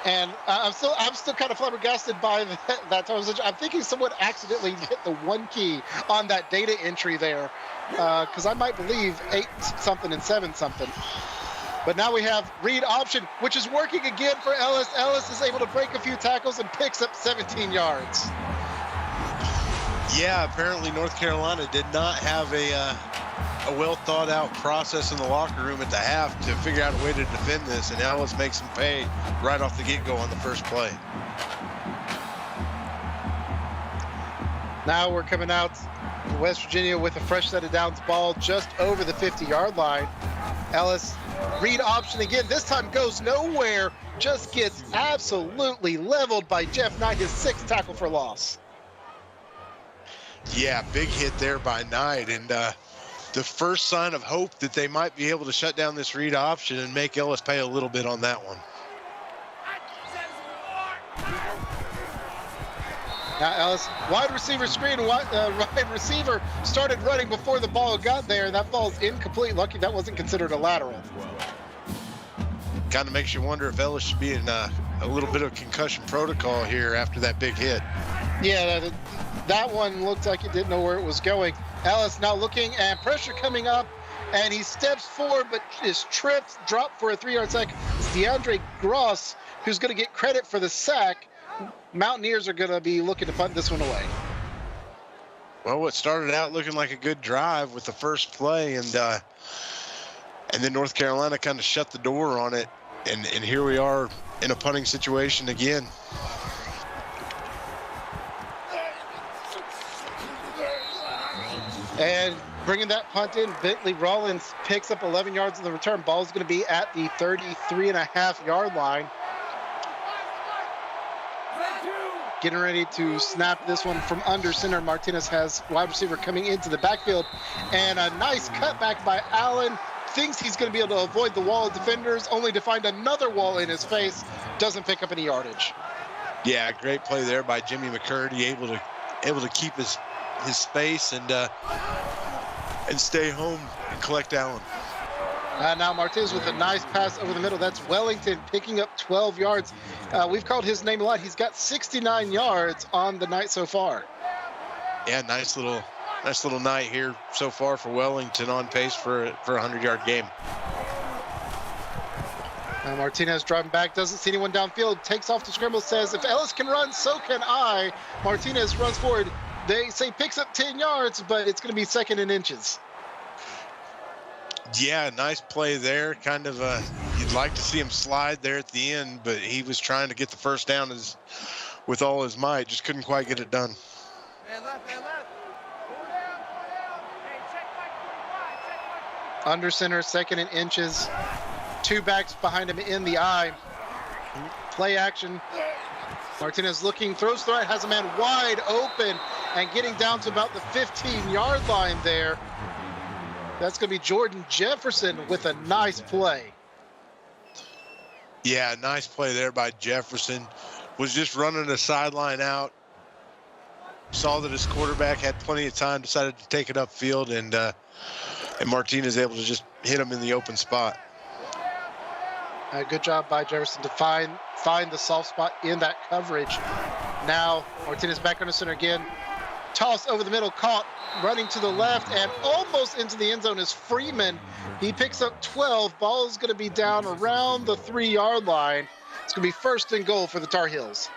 And I'm still kind of flabbergasted by that. I'm thinking someone accidentally hit the 1 key on that data entry there, because I might believe 8 something and 7 something. But now we have read option, which is working again for Ellis. Ellis is able to break a few tackles and picks up 17 yards. Yeah, apparently North Carolina did not have a well thought out process in the locker room at the half to figure out a way to defend this, and Ellis makes them pay right off the get-go on the first play. Now we're coming out West Virginia with a fresh set of downs, ball just over the 50-yard line. Ellis, read option again. This time goes nowhere, just gets absolutely leveled by Jeff Knight, his 6th tackle for loss. Yeah, big hit there by Knight, and the first sign of hope that they might be able to shut down this read option and make Ellis pay a little bit on that one. Now Ellis, wide receiver screen, wide receiver started running before the ball got there. That ball's incomplete. Lucky that wasn't considered a lateral. Kind of makes you wonder if Ellis should be in a little bit of concussion protocol here after that big hit. Yeah, that one looked like it didn't know where it was going. Ellis now looking, and pressure coming up, and he steps forward but is tripped, dropped for a 3-yard sack. It's DeAndre Gross who's going to get credit for the sack. Mountaineers are going to be looking to punt this one away. Well, what started out looking like a good drive with the first play, and then North Carolina kind of shut the door on it, and here we are in a punting situation again. And bringing that punt in, Bentley Rollins picks up 11 yards on the return. Ball's going to be at the 33.5-yard line. Getting ready to snap this one from under center. Martinez has wide receiver coming into the backfield. And a nice cutback by Allen. Thinks he's going to be able to avoid the wall of defenders, only to find another wall in his face. Doesn't pick up any yardage. Yeah, great play there by Jimmy McCurdy, able to keep his space and stay home and collect Allen. Now Martinez with a nice pass over the middle. That's Wellington picking up 12 yards. We've called his name a lot. He's got 69 yards on the night so far. Yeah, nice little night here so far for Wellington, on pace for a 100-yard game. Martinez driving back, doesn't see anyone downfield, takes off the scramble, says, if Ellis can run, so can I. Martinez runs forward. They say picks up 10 yards, but it's going to be 2nd and inches. Yeah, nice play there. Kind of, you'd like to see him slide there at the end, but he was trying to get the first down with all his might. Just couldn't quite get it done. Under center, 2nd and inches. 2 backs behind him in the eye. Play action. Martinez looking, throws the right, has a man wide open, and getting down to about the 15-yard line there. That's going to be Jordan Jefferson with a nice play. Yeah, nice play there by Jefferson. Was just running the sideline out. Saw that his quarterback had plenty of time, decided to take it upfield, and Martinez able to just hit him in the open spot. Good job by Jefferson to find the soft spot in that coverage. Now Martinez back under center again. Toss over the middle, caught, running to the left, and almost into the end zone is Freeman. He picks up 12. Ball is going to be down around the 3-yard line. It's going to be 1st and goal for the Tar Heels.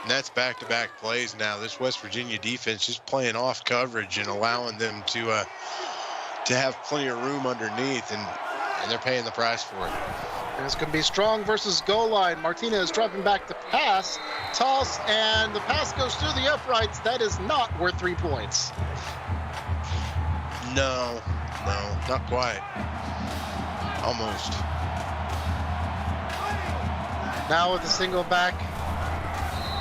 And that's back-to-back plays now. This West Virginia defense is playing off coverage and allowing them to have plenty of room underneath, and they're paying the price for it. And it's going to be strong versus goal line. Martinez dropping back to pass, toss, and the pass goes through the uprights. That is not worth 3 points. No, not quite. Almost. Now with the single back,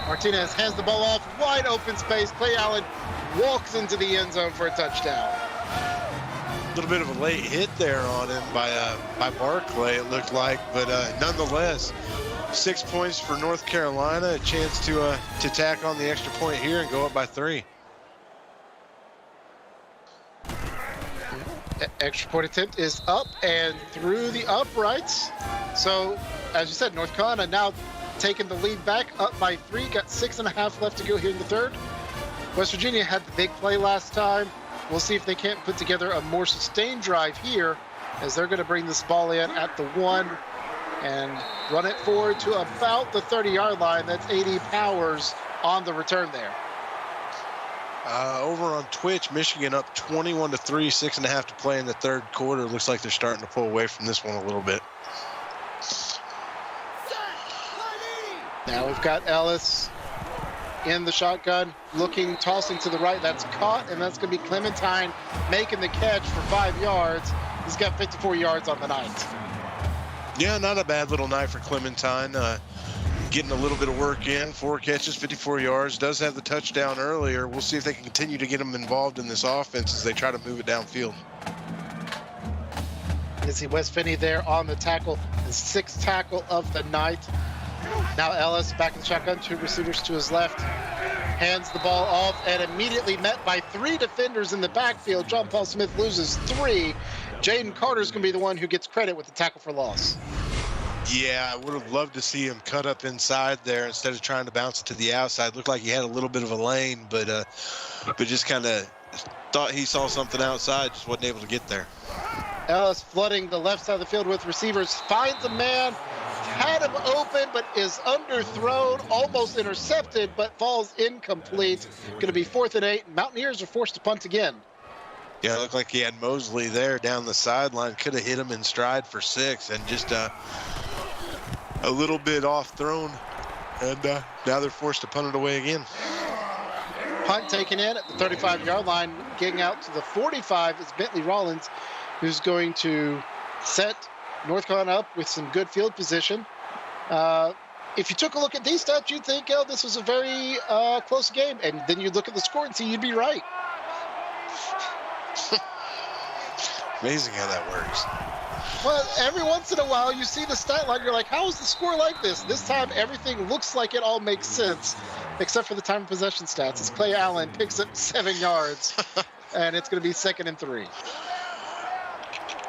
Martinez hands the ball off, wide open space. Clay Allen walks into the end zone for a touchdown. A little bit of a late hit there on him by Barclay, it looked like, but nonetheless, 6 points for North Carolina, a chance to tack on the extra point here and go up by 3. Extra point attempt is up and through the uprights. So, as you said, North Carolina now taking the lead back, up by 3. Got 6.5 left to go here in the third. West Virginia had the big play last time. We'll see if they can't put together a more sustained drive here, as they're going to bring this ball in at the 1 and run it forward to about the 30-yard line. That's 80 Powers on the return there. Over on Twitch, Michigan up 21-3, 6.5 to play in the third quarter. Looks like they're starting to pull away from this one a little bit. Now we've got Ellis in the shotgun, looking, tossing to the right. That's caught, and that's going to be Clementine making the catch for 5 yards. He's got 54 yards on the night. Yeah, not a bad little night for Clementine. Getting a little bit of work in, 4 catches, 54 yards. Does have the touchdown earlier. We'll see if they can continue to get him involved in this offense as they try to move it downfield. You see Wes Finney there on the tackle, the 6th tackle of the night. Now Ellis back in the shotgun, 2 receivers to his left, hands the ball off and immediately met by 3 defenders in the backfield. John Paul Smith loses 3. Jaden Carter's going to be the one who gets credit with the tackle for loss. Yeah, I would have loved to see him cut up inside there instead of trying to bounce it to the outside. Looked like he had a little bit of a lane, but just kind of thought he saw something outside, just wasn't able to get there. Ellis flooding the left side of the field with receivers, finds a man, had him open, but is underthrown, almost intercepted, but falls incomplete. Going to be 4th and 8. Mountaineers are forced to punt again. Yeah, it looked like he had Mosley there down the sideline. Could have hit him in stride for 6, and just a little bit off thrown. And now they're forced to punt it away again. Punt taken in at the 35-yard line, getting out to the 45 is Bentley Rollins, who's going to set North Carolina up with some good field position. If you took a look at these stats, you'd think, oh, this was a very close game. And then you look at the score and see you'd be right. Amazing how that works. Well, every once in a while, you see the stat line, you're like, how is the score like this? This time, everything looks like it all makes sense, except for the time of possession stats. As Clay Allen picks up 7 yards, and it's going to be 2nd and 3.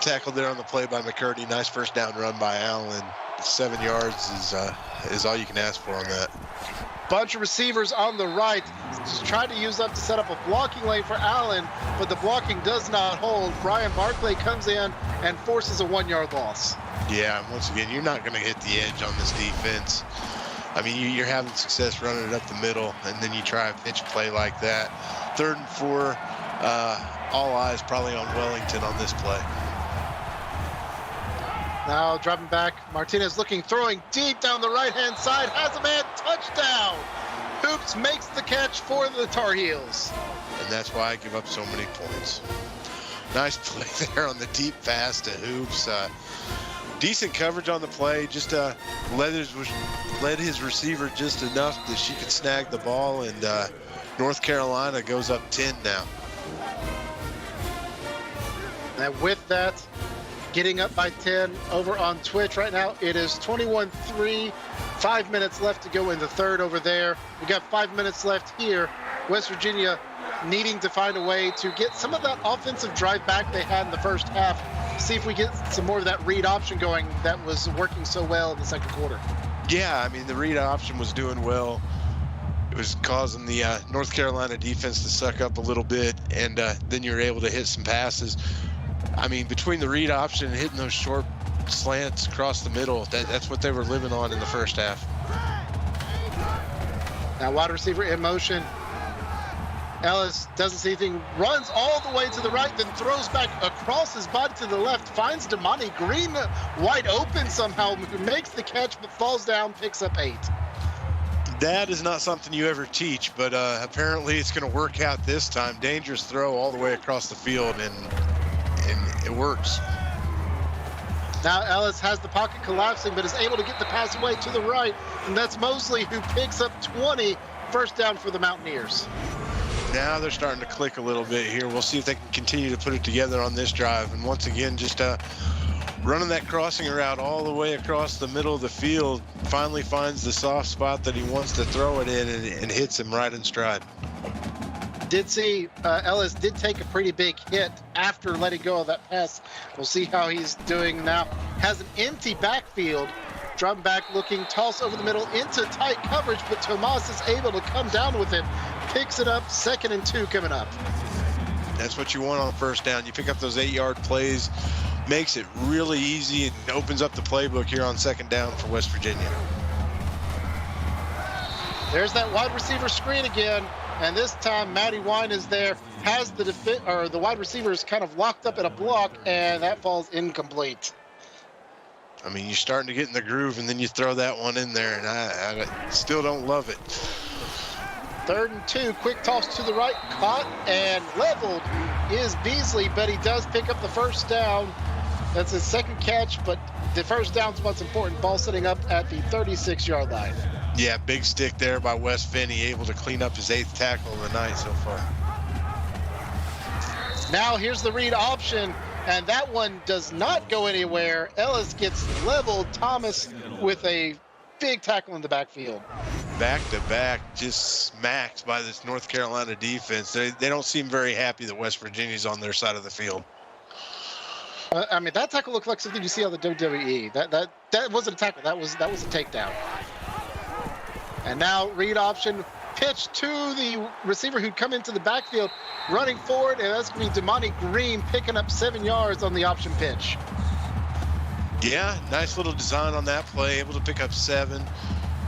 Tackled there on the play by McCurdy. Nice first down run by Allen. 7 yards is all you can ask for on that. Bunch of receivers on the right, just trying to use up to set up a blocking lane for Allen, but the blocking does not hold. Brian Barclay comes in and forces a 1-yard loss. Yeah, and once again, you're not going to hit the edge on this defense. I mean, you're having success running it up the middle, and then you try a pitch play like that. 3rd and 4, all eyes probably on Wellington on this play. Now dropping back, Martinez looking, throwing deep down the right-hand side, has a man, touchdown! Hoops makes the catch for the Tar Heels. And that's why I give up so many points. Nice play there on the deep pass to Hoops. Decent coverage on the play, just led his receiver just enough that she could snag the ball, and North Carolina goes up 10 now. And with that, getting up by 10 over on Twitch right now. It is 21-3, 5 minutes left to go in the third over there. We got 5 minutes left here. West Virginia needing to find a way to get some of that offensive drive back they had in the first half. See if we get some more of that read option going that was working so well in the second quarter. Yeah, I mean, the read option was doing well. It was causing the North Carolina defense to suck up a little bit, and then you're able to hit some passes. I mean, between the read option and hitting those short slants across the middle, that's what they were living on in the first half. Now wide receiver in motion. Ellis doesn't see anything, runs all the way to the right, then throws back across his body to the left, finds Damani Green wide open somehow, who makes the catch but falls down, picks up 8. That is not something you ever teach, but apparently it's going to work out this time. Dangerous throw all the way across the field, and it works. Now Ellis has the pocket collapsing, but is able to get the pass away to the right, and that's Mosley who picks up 20, first down for the Mountaineers. Now they're starting to click a little bit here. We'll see if they can continue to put it together on this drive. And once again, just running that crossing route all the way across the middle of the field, finally finds the soft spot that he wants to throw it in and hits him right in stride. Did see Ellis did take a pretty big hit after letting go of that pass. We'll see how he's doing now. Has an empty backfield. Drum back looking, toss over the middle into tight coverage, but Tomas is able to come down with it. Picks it up, 2nd and 2 coming up. That's what you want on first down. You pick up those 8-yard plays, makes it really easy, and opens up the playbook here on 2nd down for West Virginia. There's that wide receiver screen again, and this time Matty Wine is there, has the wide receiver is kind of locked up in a block, and that falls incomplete. I mean, you're starting to get in the groove, and then you throw that one in there, and I still don't love it. 3rd and 2, quick toss to the right, caught and leveled is Beasley, but he does pick up the first down. That's his 2nd catch, but the first down's what's important. Ball sitting up at the 36-yard line. Yeah, big stick there by Wes Finney, able to clean up his 8th tackle of the night so far. Now here's the read option, and that one does not go anywhere. Ellis gets leveled. Thomas with a big tackle in the backfield. Back-to-back, just smacked by this North Carolina defense. They don't seem very happy that West Virginia's on their side of the field. I mean, that tackle looked like something you see on the WWE. That wasn't a tackle. That was a takedown. And now read option, pitch to the receiver who'd come into the backfield, running forward, and that's going to be Damani Green picking up 7 yards on the option pitch. Yeah, nice little design on that play, able to pick up 7.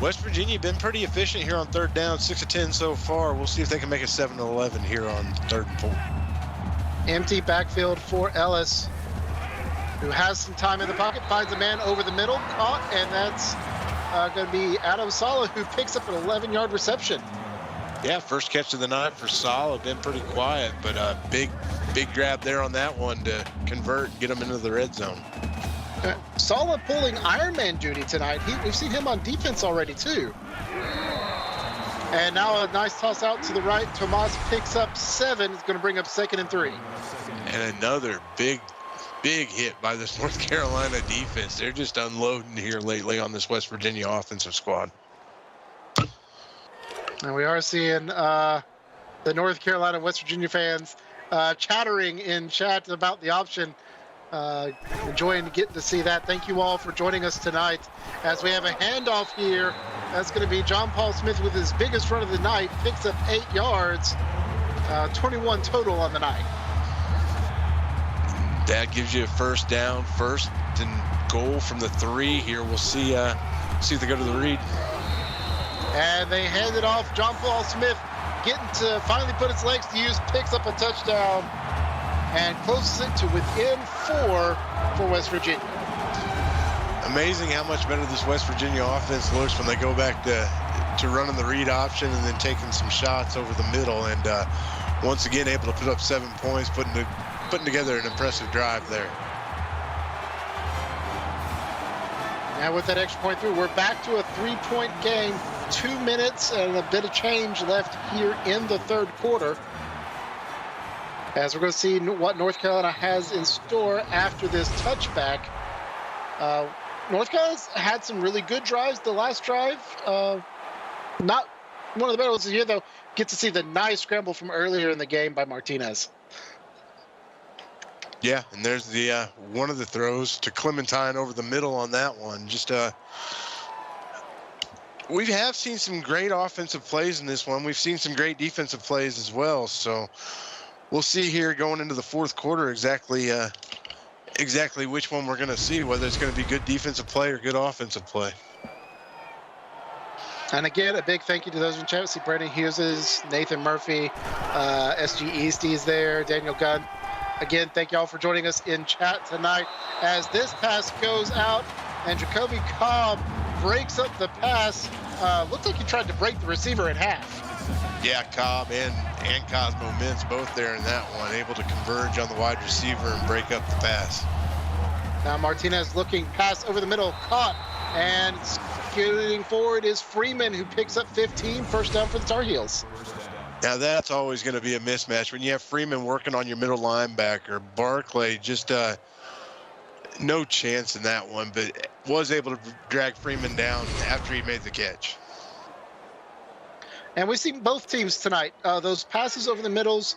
West Virginia been pretty efficient here on 3rd down, 6 of 10 so far. We'll see if they can make a 7-11 here on 3rd and 4. Empty backfield for Ellis, who has some time in the pocket, finds a man over the middle, caught, and that's going to be Adam Sala, who picks up an 11-yard reception. Yeah, first catch of the night for Sala, been pretty quiet, but a big grab there on that one to convert and get them into the red zone. Sala pulling Ironman duty tonight. We've seen him on defense already, too. And now a nice toss out to the right. Tomas picks up 7. It's going to bring up 2nd and 3. And another big hit by this North Carolina defense. They're just unloading here lately on this West Virginia offensive squad. And we are seeing the North Carolina West Virginia fans chattering in chat about the option. Enjoying getting to see that. Thank you all for joining us tonight as we have a handoff here. That's going to be John Paul Smith with his biggest run of the night, picks up 8 yards, 21 total on the night. That gives you a first down, 1st and goal from the 3 here. We'll see if they go to the read. And they hand it off. John Paul Smith getting to finally put his legs to use, picks up a touchdown, and closes it to within 4 for West Virginia. Amazing how much better this West Virginia offense looks when they go back to running the read option and then taking some shots over the middle. And once again, able to put up 7 points, putting together an impressive drive there. Now with that extra point through, we're back to a 3-point game. 2 minutes and a bit of change left here in the 3rd quarter. As we're going to see what North Carolina has in store after this touchback. North Carolina's had some really good drives. The last drive, not one of the better ones here, though. Get to see the nice scramble from earlier in the game by Martinez. Yeah, and there's the one of the throws to Clementine over the middle on that one. Just we have seen some great offensive plays in this one. We've seen some great defensive plays as well. So we'll see here going into the 4th quarter exactly which one we're going to see, whether it's going to be good defensive play or good offensive play. And again, a big thank you to those in chat. See Brandon Hughes, Nathan Murphy, SG Eastie's there, Daniel Gunn. Again, thank you all for joining us in chat tonight as this pass goes out and Jacoby Cobb breaks up the pass. Looks like he tried to break the receiver in half. Yeah, Cobb and Cosmo Mintz both there in that one, able to converge on the wide receiver and break up the pass. Now Martinez looking pass over the middle, caught, and scooting forward is Freeman, who picks up 15, first down for the Tar Heels. Now that's always going to be a mismatch when you have Freeman working on your middle linebacker. Barclay just no chance in that one, but was able to drag Freeman down after he made the catch. And we've seen both teams tonight. Those passes over the middles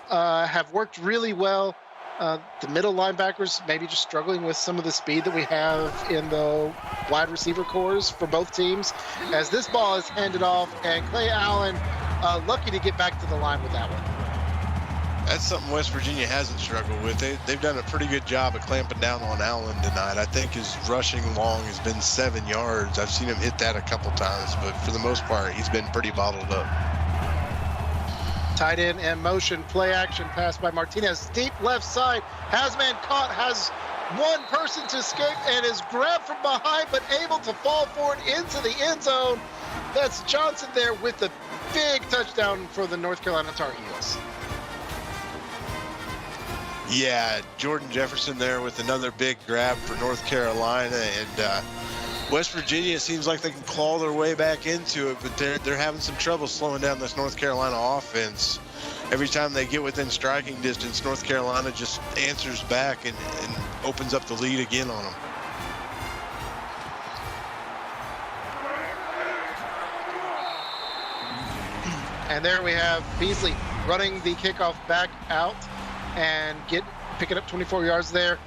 have worked really well. The middle linebackers maybe just struggling with some of the speed that we have in the wide receiver cores for both teams. As this ball is handed off, and Clay Allen lucky to get back to the line with that one. That's something West Virginia hasn't struggled with. They've done a pretty good job of clamping down on Allen tonight. I think his rushing long has been 7 yards. I've seen him hit that a couple times, but for the most part, he's been pretty bottled up. Tight end and motion, play action pass by Martinez. Deep left side, has man caught, has one person to escape and is grabbed from behind but able to fall forward into the end zone. That's Johnson there with the big touchdown for the North Carolina Tar Heels. Yeah, Jordan Jefferson there with another big grab for North Carolina, and West Virginia seems like they can claw their way back into it, but they're having some trouble slowing down this North Carolina offense. Every time they get within striking distance, North Carolina just answers back and opens up the lead again on them. And there we have Beasley running the kickoff back out and picking up 24 yards there.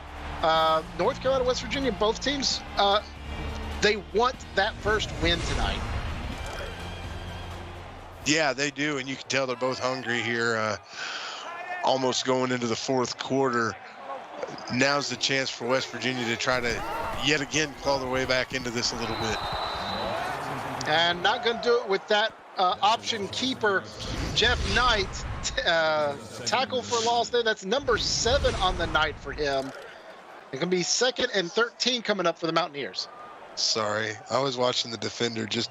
North Carolina, West Virginia, both teams, they want that first win tonight. Yeah, they do, and you can tell they're both hungry here, almost going into the fourth quarter. Now's the chance for West Virginia to try to, yet again, claw their way back into this a little bit. And not going to do it with that option keeper, Jeff Knight. Tackle for loss there. That's number 7 on the night for him. It's going to be 2nd and 13 coming up for the Mountaineers. Sorry, I was watching the defender just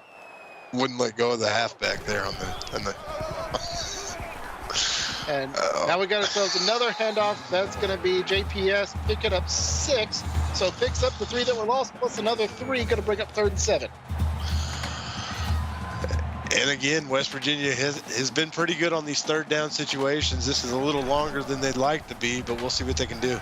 wouldn't let go of the halfback there on the And now we got ourselves another handoff. That's going to be JPS picking up 6. So picks up the 3 that were lost plus another 3, going to bring up 3rd and 7. And again, West Virginia has been pretty good on these third down situations. This is a little longer than they'd like to be, but we'll see what they can do.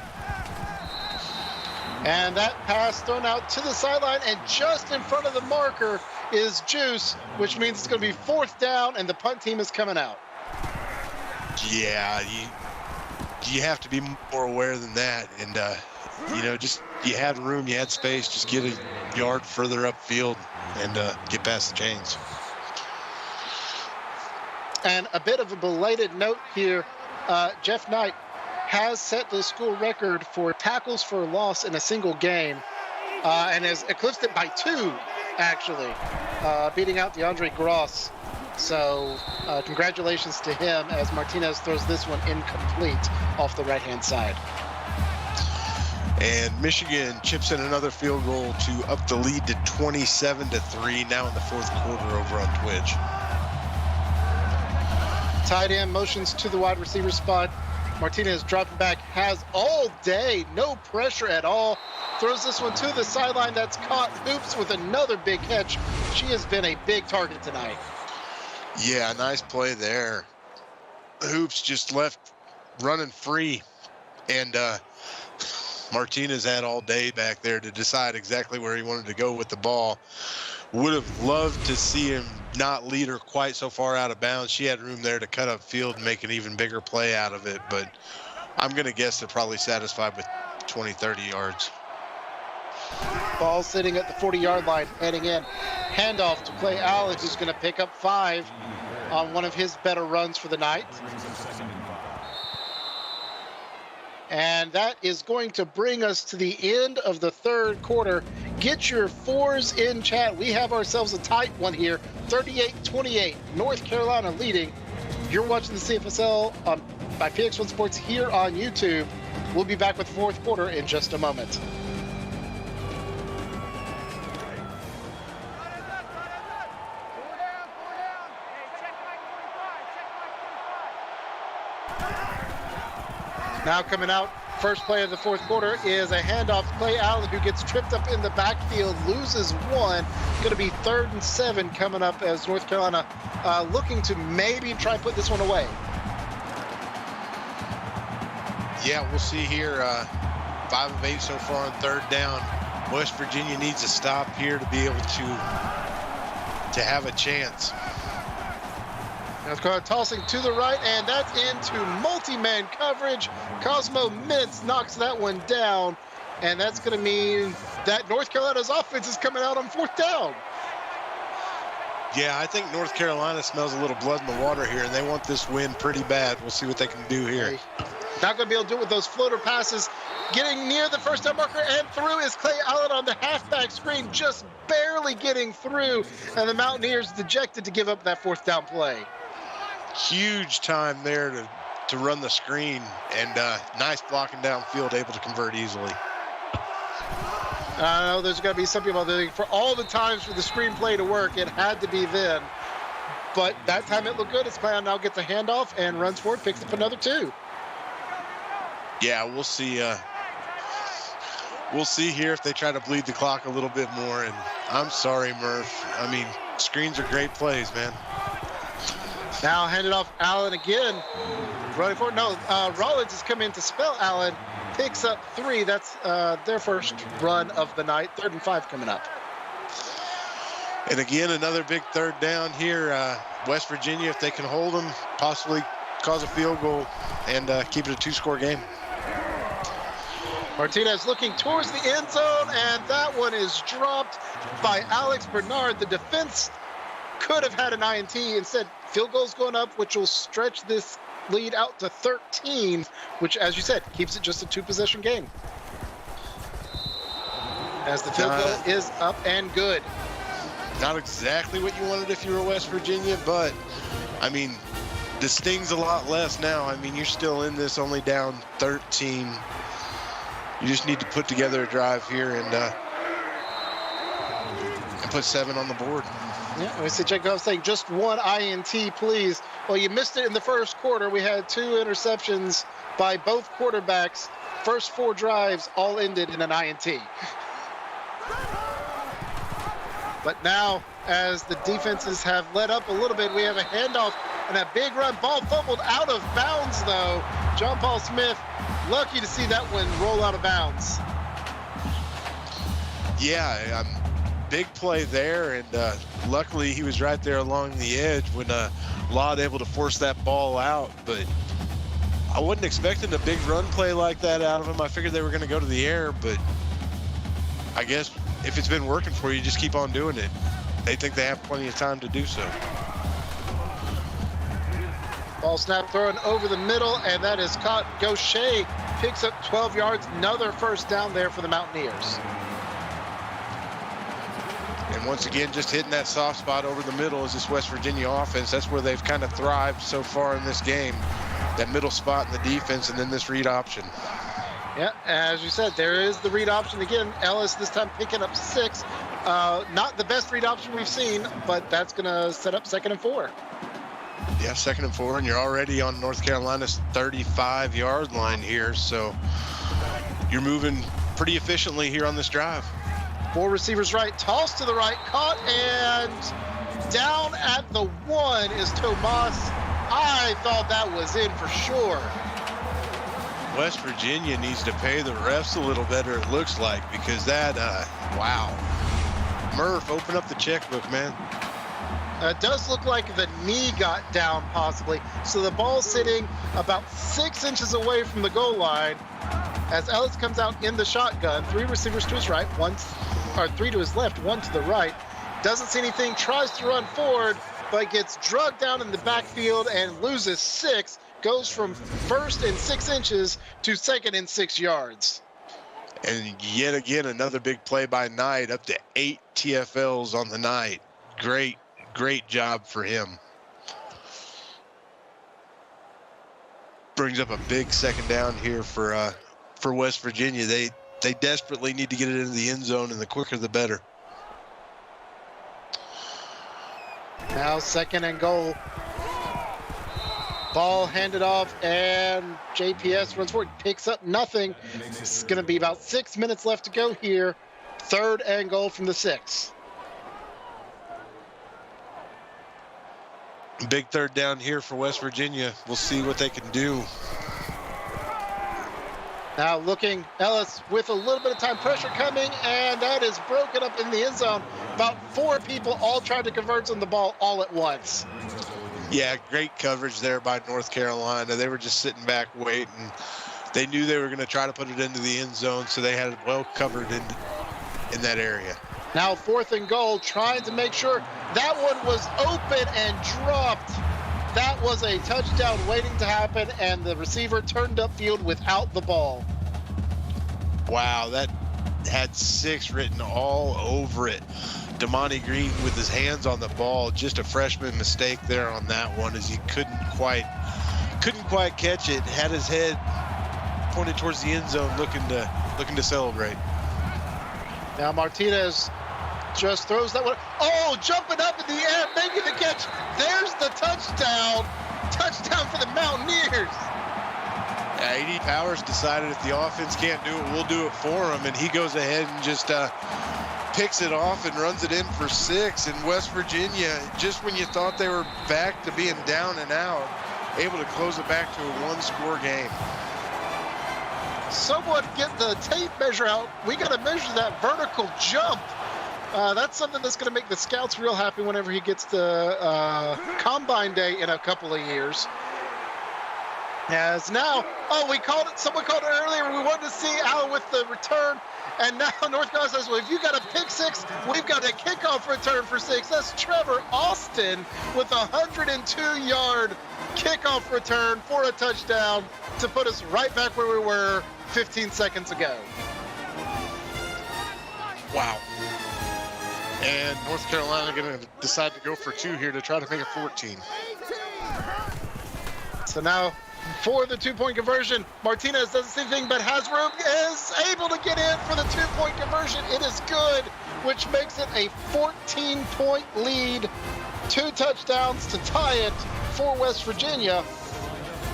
And that pass thrown out to the sideline, and just in front of the marker is Juice, which means it's going to be 4th down, and the punt team is coming out. Yeah, you have to be more aware than that. And, just you had room, you had space, just get a yard further upfield and get past the chains. And a bit of a belated note here, Jeff Knight has set the school record for tackles for loss in a single game and has eclipsed it by 2, actually, beating out DeAndre Gross. So congratulations to him as Martinez throws this one incomplete off the right-hand side. And Michigan chips in another field goal to up the lead to 27-3 now in the fourth quarter over on Twitch. Tight end motions to the wide receiver spot. Martinez dropping back, has all day, no pressure at all. Throws this one to the sideline. That's caught. Hoops with another big catch. She has been a big target tonight. Yeah, nice play there. Hoops just left running free. And Martinez had all day back there to decide exactly where he wanted to go with the ball. Would have loved to see him not lead her quite so far out of bounds. She had room there to cut up field and make an even bigger play out of it, but I'm going to guess they're probably satisfied with 20, 30 yards. Ball sitting at the 40-yard line, heading in. Handoff to Clay Allen, who's going to pick up 5 on one of his better runs for the night. And that is going to bring us to the end of the third quarter. Get your fours in chat. We have ourselves a tight one here, 38-28, North Carolina leading. You're watching the CFSL by PX1 Sports here on YouTube. We'll be back with fourth quarter in just a moment. Now coming out, first play of the fourth quarter is a handoff to Clay Allen, who gets tripped up in the backfield, loses one. Going to be 3rd and 7 coming up as North Carolina looking to maybe try and put this one away. Yeah, we'll see here. 5 of 8 so far on 3rd down. West Virginia needs a stop here to be able to have a chance. North Carolina tossing to the right, and that's into multi-man coverage. Cosmo Mintz knocks that one down, and that's going to mean that North Carolina's offense is coming out on 4th down. Yeah, I think North Carolina smells a little blood in the water here, and they want this win pretty bad. We'll see what they can do here. Not going to be able to do it with those floater passes. Getting near the first down marker and through is Clay Allen on the halfback screen, just barely getting through, and the Mountaineers dejected to give up that 4th down play. Huge time there to run the screen, and nice blocking downfield, able to convert easily. I know there's going to be some people that for all the times for the screenplay to work, it had to be then. But that time it looked good. It's Clay now gets a handoff and runs forward, picks up another 2. Yeah, we'll see. We'll see here if they try to bleed the clock a little bit more. And I'm sorry, Murph. I mean, screens are great plays, man. Now handed off Allen again. Running forward. No, Rollins has come in to spell Allen. Picks up 3. That's their first run of the night. 3rd and 5 coming up. And again, another big 3rd down here. West Virginia, if they can hold them, possibly cause a field goal and keep it a 2-score game. Martinez looking towards the end zone, and that one is dropped by Alex Bernard. The defense could have had an INT. Instead, field goals going up, which will stretch this lead out to 13, which, as you said, keeps it just a 2-possession game. As the field goal is up and good. Not exactly what you wanted if you were West Virginia, but, I mean, the sting's a lot less now. I mean, you're still in this only down 13. You just need to put together a drive here and put 7 on the board. Yeah, we see Jacob saying just 1 INT, please. Well, you missed it in the first quarter. We had 2 interceptions by both quarterbacks. First 4 drives all ended in an INT. But now, as the defenses have let up a little bit, we have a handoff and a big run. Ball fumbled out of bounds, though. John Paul Smith, lucky to see that one roll out of bounds. Yeah, big play there, and luckily he was right there along the edge when Laud able to force that ball out. But I wasn't expecting a big run play like that out of him. I figured they were going to go to the air, but I guess if it's been working for you, just keep on doing it. They think they have plenty of time to do so. Ball snap thrown over the middle, and that is caught. Gaucher picks up 12 yards. Another first down there for the Mountaineers. And once again, just hitting that soft spot over the middle is this West Virginia offense. That's where they've kind of thrived so far in this game. That middle spot in the defense, and then this read option. Yeah, as you said, there is the read option again. Ellis this time picking up 6. Not the best read option we've seen, but that's going to set up 2nd and 4. Yeah, 2nd and 4, and you're already on North Carolina's 35-yard line here, so you're moving pretty efficiently here on this drive. 4 receivers right, toss to the right, caught, and down at the 1 is Tomas. I thought that was in for sure. West Virginia needs to pay the refs a little better, it looks like, because that, wow. Murph, open up the checkbook, man. It does look like the knee got down possibly. So the ball sitting about 6 inches away from the goal line as Ellis comes out in the shotgun. 3 receivers to his right, 3 to his left, 1 to the right. Doesn't see anything, tries to run forward, but gets drugged down in the backfield and loses 6. Goes from 1st and 6 inches to 2nd and 6 yards. And yet again, another big play by Knight, up to 8 TFLs on the night. Great job for him. Brings up a big second down here for West Virginia. They desperately need to get it into the end zone, and the quicker the better. Now 2nd and goal. Ball handed off, and JPS runs forward, picks up nothing. It's going to be about 6 minutes left to go here. 3rd and goal from the 6. Big 3rd down here for West Virginia. We'll see what they can do. Now looking, Ellis with a little bit of time, pressure coming, and that is broken up in the end zone. About 4 people all trying to convert on the ball all at once. Yeah, great coverage there by North Carolina. They were just sitting back waiting. They knew they were going to try to put it into the end zone, so they had it well covered in that area. Now 4th and goal, trying to make sure that one was open and dropped. That was a touchdown waiting to happen, and the receiver turned upfield without the ball. Wow, that had 6 written all over it. Damani Green with his hands on the ball, just a freshman mistake there on that one, as he couldn't quite catch it. Had his head pointed towards the end zone, looking to celebrate. Now Martinez just throws that one. Oh, jumping up in the air, making the catch. There's the touchdown. Touchdown for the Mountaineers. A.D. Powers decided if the offense can't do it, we'll do it for him, and he goes ahead and just picks it off and runs it in for 6. And West Virginia, just when you thought they were back to being down and out, able to close it back to a 1-score game. Someone get the tape measure out. We got to measure that vertical jump. That's something that's going to make the scouts real happy whenever he gets to Combine Day in a couple of years. As now, someone called it earlier. We wanted to see Allen with the return. And now North Carolina says, well, if you got a pick 6, we've got a kickoff return for 6. That's Trevor Austin with a 102-yard kickoff return for a touchdown to put us right back where we were 15 seconds ago. Wow. And North Carolina going to decide to go for 2 here to try to make it 14. So now for the 2-point conversion, Martinez doesn't see anything but has room, is able to get in for the 2-point conversion. It is good, which makes it a 14-point lead. 2 touchdowns to tie it for West Virginia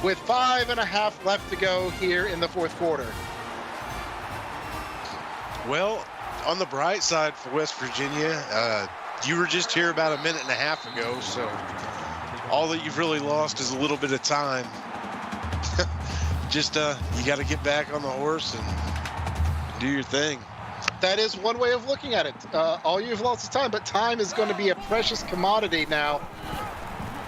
with 5.5 left to go here in the 4th quarter. Well, on the bright side for West Virginia, you were just here about a minute and a half ago, so all that you've really lost is a little bit of time. Just you got to get back on the horse and do your thing. That is one way of looking at it. All you've lost is time, but time is going to be a precious commodity now,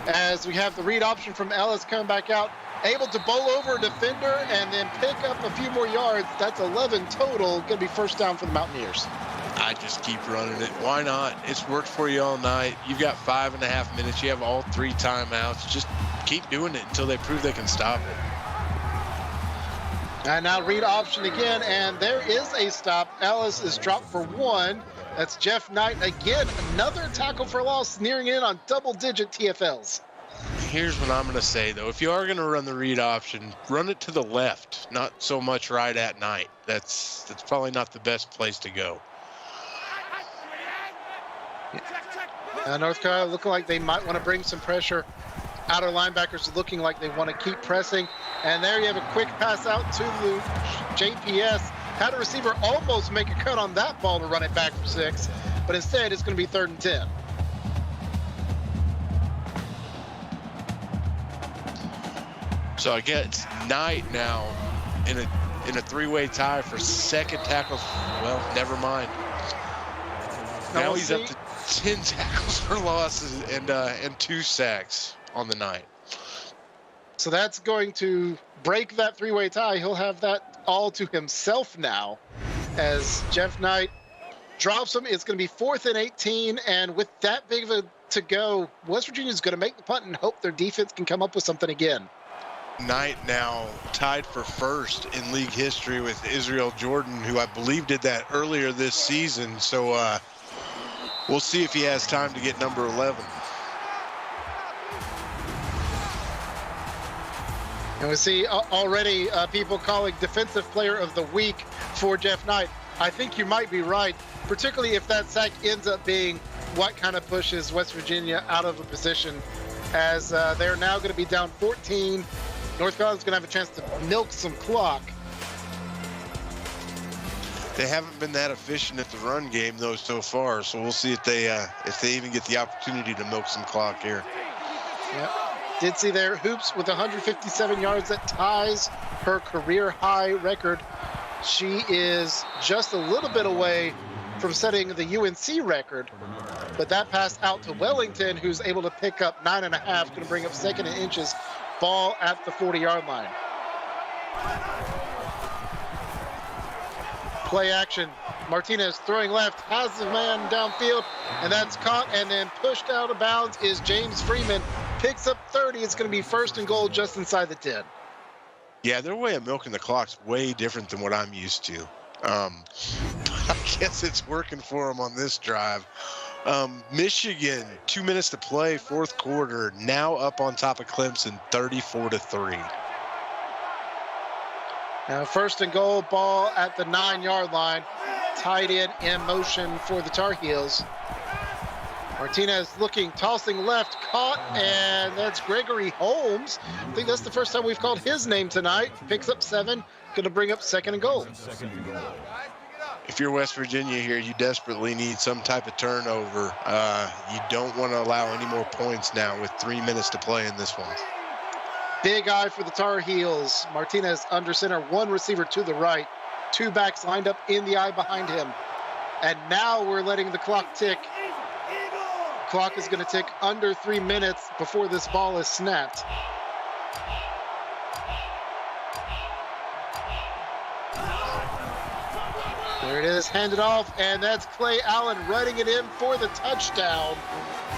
as we have the read option from Ellis coming back out, able to bowl over a defender and then pick up a few more yards. That's 11 total. Going to be first down for the Mountaineers. I just keep running it. Why not? It's worked for you all night. You've got 5.5 minutes. You have all 3 timeouts. Just keep doing it until they prove they can stop it. And now read option again, and there is a stop. Ellis is dropped for 1. That's Jeff Knight again. Another tackle for loss, nearing in on double-digit TFLs. Here's what I'm going to say, though. If you are going to run the read option, run it to the left, not so much right at Knight. That's probably not the best place to go. North Carolina looking like they might want to bring some pressure. Outer linebackers looking like they want to keep pressing. And there you have a quick pass out to the JPS. Had a receiver almost make a cut on that ball to run it back for 6. But instead, it's going to be 3rd and 10. So I guess Knight now in a 3-way tie for 2nd tackle. Well, never mind. Now he's up to 10 tackles for losses and 2 sacks on the night. So that's going to break that 3-way tie. He'll have that all to himself now as Jeff Knight drops him. It's going to be 4th and 18, and with that big of a to go, West Virginia is going to make the punt and hope their defense can come up with something again. Knight now tied for first in league history with Israel Jordan, who I believe did that earlier this season. So we'll see if he has time to get number 11. And we see already people calling Defensive Player of the Week for Jeff Knight. I think you might be right, particularly if that sack ends up being what kind of pushes West Virginia out of a position, as they're now going to be down 14. North Carolina's going to have a chance to milk some clock. They haven't been that efficient at the run game, though, so far. So we'll see if they even get the opportunity to milk some clock here. Yep. Did see there, Hoops with 157 yards. That ties her career high record. She is just a little bit away from setting the UNC record, but that pass out to Wellington, who's able to pick up 9.5, going to bring up second and inches. Ball at the 40-yard line. Play action. Martinez throwing left, has the man downfield, and that's caught and then pushed out of bounds is James Freeman. Picks up 30. It's going to be first and goal just inside the 10. Yeah, their way of milking the clock's way different than what I'm used to. I guess it's working for them on this drive. Michigan, 2 minutes to play, fourth quarter, now up on top of Clemson, 34-3. Now first and goal, ball at the 9-yard line. Tight end in motion for the Tar Heels. Martinez looking, tossing left, caught, and that's Gregory Holmes. I think that's the first time we've called his name tonight. Picks up 7, going to bring up second and goal. If you're West Virginia here, you desperately need some type of turnover. You don't want to allow any more points now with 3 minutes to play in this one. Big eye for the Tar Heels. Martinez under center, one receiver to the right, two backs lined up in the eye behind him. And now we're letting the clock tick. Clock is going to tick under 3 minutes before this ball is snapped. There it is, handed off, and that's Clay Allen running it in for the touchdown.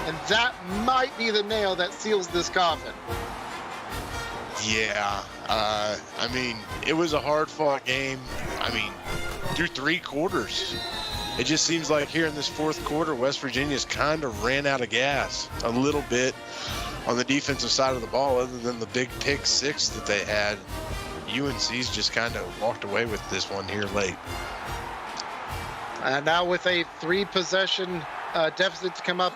And that might be the nail that seals this coffin. Yeah, I mean, it was a hard-fought game. I mean, through 3 quarters. It just seems like here in this fourth quarter, West Virginia's kind of ran out of gas a little bit on the defensive side of the ball, other than the big pick 6 that they had. UNC's just kind of walked away with this one here late. And now with a 3-possession deficit to come up,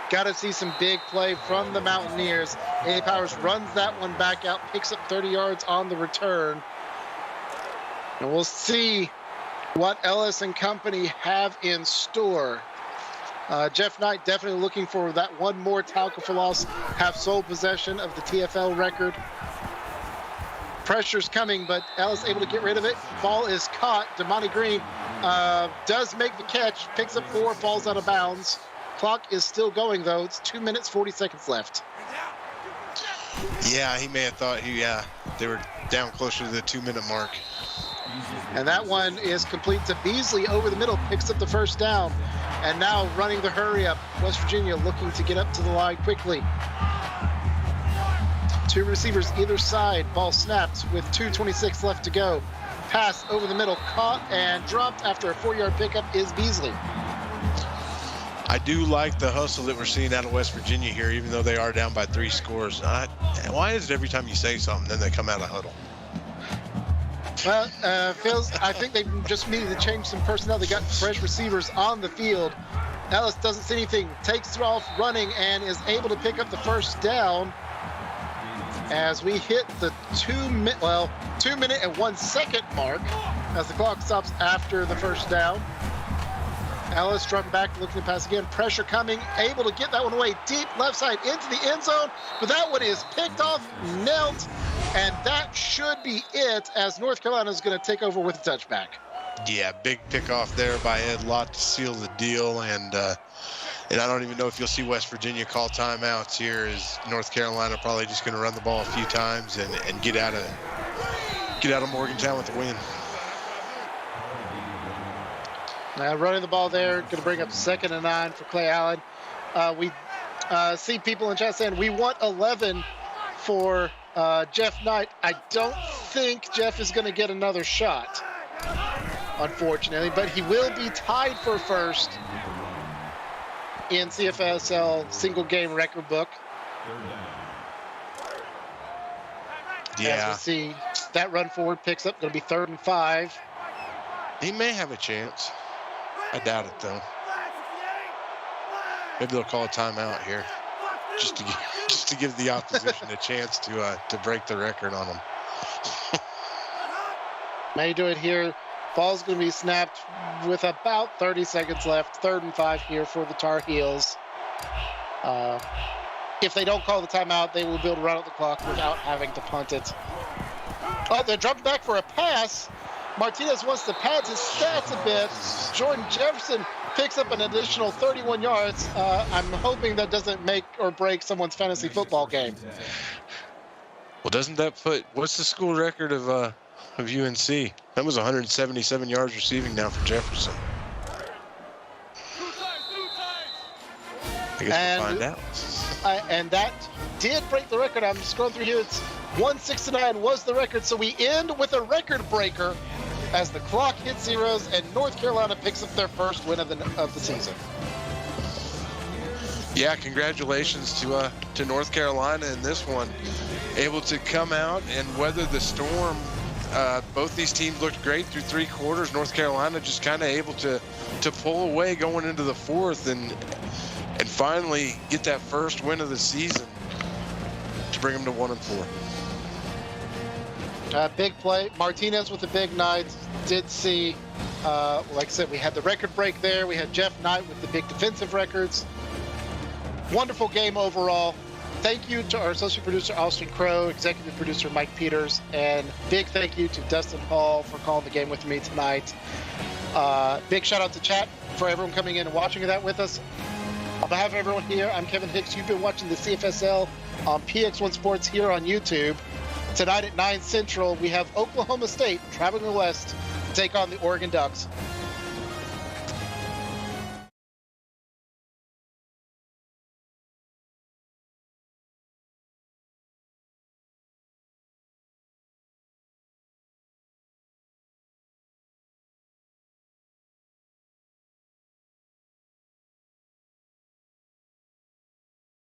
got to see some big play from the Mountaineers. A. Powers runs that one back out, picks up 30 yards on the return. And we'll see what Ellis and company have in store. Jeff Knight definitely looking for that one more tackle for loss, have sole possession of the TFL record. Pressure's coming, but Ellis able to get rid of it. Ball is caught. Damani Green does make the catch, picks up 4, falls out of bounds. Clock is still going, though. It's 2 minutes, 40 seconds left. Yeah, he may have thought they were down closer to the 2-minute mark. And that one is complete to Beasley over the middle, picks up the first down. And now running the hurry up. West Virginia looking to get up to the line quickly. 2 receivers either side. Ball snapped with 2:26 left to go. Pass over the middle, caught and dropped after a 4-yard pickup is Beasley. I do like the hustle that we're seeing out of West Virginia here, even though they are down by 3 scores. Why is it every time you say something, then they come out of huddle? Well, I think they just needed to change some personnel. They got fresh receivers on the field. Ellis doesn't see anything, takes off running, and is able to pick up the first down as we hit the 2 minute and 1 second mark as the clock stops after the first down. Ellis dropping back, looking to pass again. Pressure coming, able to get that one away deep left side into the end zone, but that one is picked off, knelt, and that should be it as North Carolina is going to take over with a touchback. Yeah, big pickoff there by Ed Lott to seal the deal, and I don't even know if you'll see West Virginia call timeouts here, as North Carolina probably just going to run the ball a few times and get out of Morgantown with the win. Now running the ball there, going to bring up 2nd and 9 for Clay Allen. We see people in chat saying we want 11 for Jeff Knight. I don't think Jeff is going to get another shot, unfortunately, but he will be tied for first in CFSL single game record book. Yeah. As we see, that run forward picks up, going to be 3rd and 5. He may have a chance. I doubt it, though. Maybe they'll call a timeout here, just to give the opposition a chance to break the record on them. May do it here. Ball's going to be snapped with about 30 seconds left. 3rd and 5 here for the Tar Heels. If they don't call the timeout, they will be able to run out the clock without having to punt it. Oh, they're dropping back for a pass. Martinez wants to pad his stats a bit. Jordan Jefferson picks up an additional 31 yards. I'm hoping that doesn't make or break someone's fantasy football game. Well, doesn't that put, what's the school record of UNC? That was 177 yards receiving now for Jefferson. I guess we'll find out. And that did break the record. I'm scrolling through here. It's 169 was the record. So we end with a record breaker as the clock hits zeros and North Carolina picks up their first win of the season. Yeah, congratulations to North Carolina in this one. Able to come out and weather the storm. Both these teams looked great through 3 quarters. North Carolina just kind of able to pull away going into the 4th and finally get that first win of the season to bring them to 1-4. Big play. Martinez with the big night. Did see, like I said, we had the record break there. We had Jeff Knight with the big defensive records. Wonderful game overall. Thank you to our associate producer, Austin Crow, executive producer, Mike Peters, and big thank you to Dustin Hall for calling the game with me tonight. Big shout out to chat for everyone coming in and watching that with us. On behalf of everyone here, I'm Kevin Hicks. You've been watching the CFSL on PX1 Sports here on YouTube. Tonight at 9 Central, we have Oklahoma State traveling west to take on the Oregon Ducks.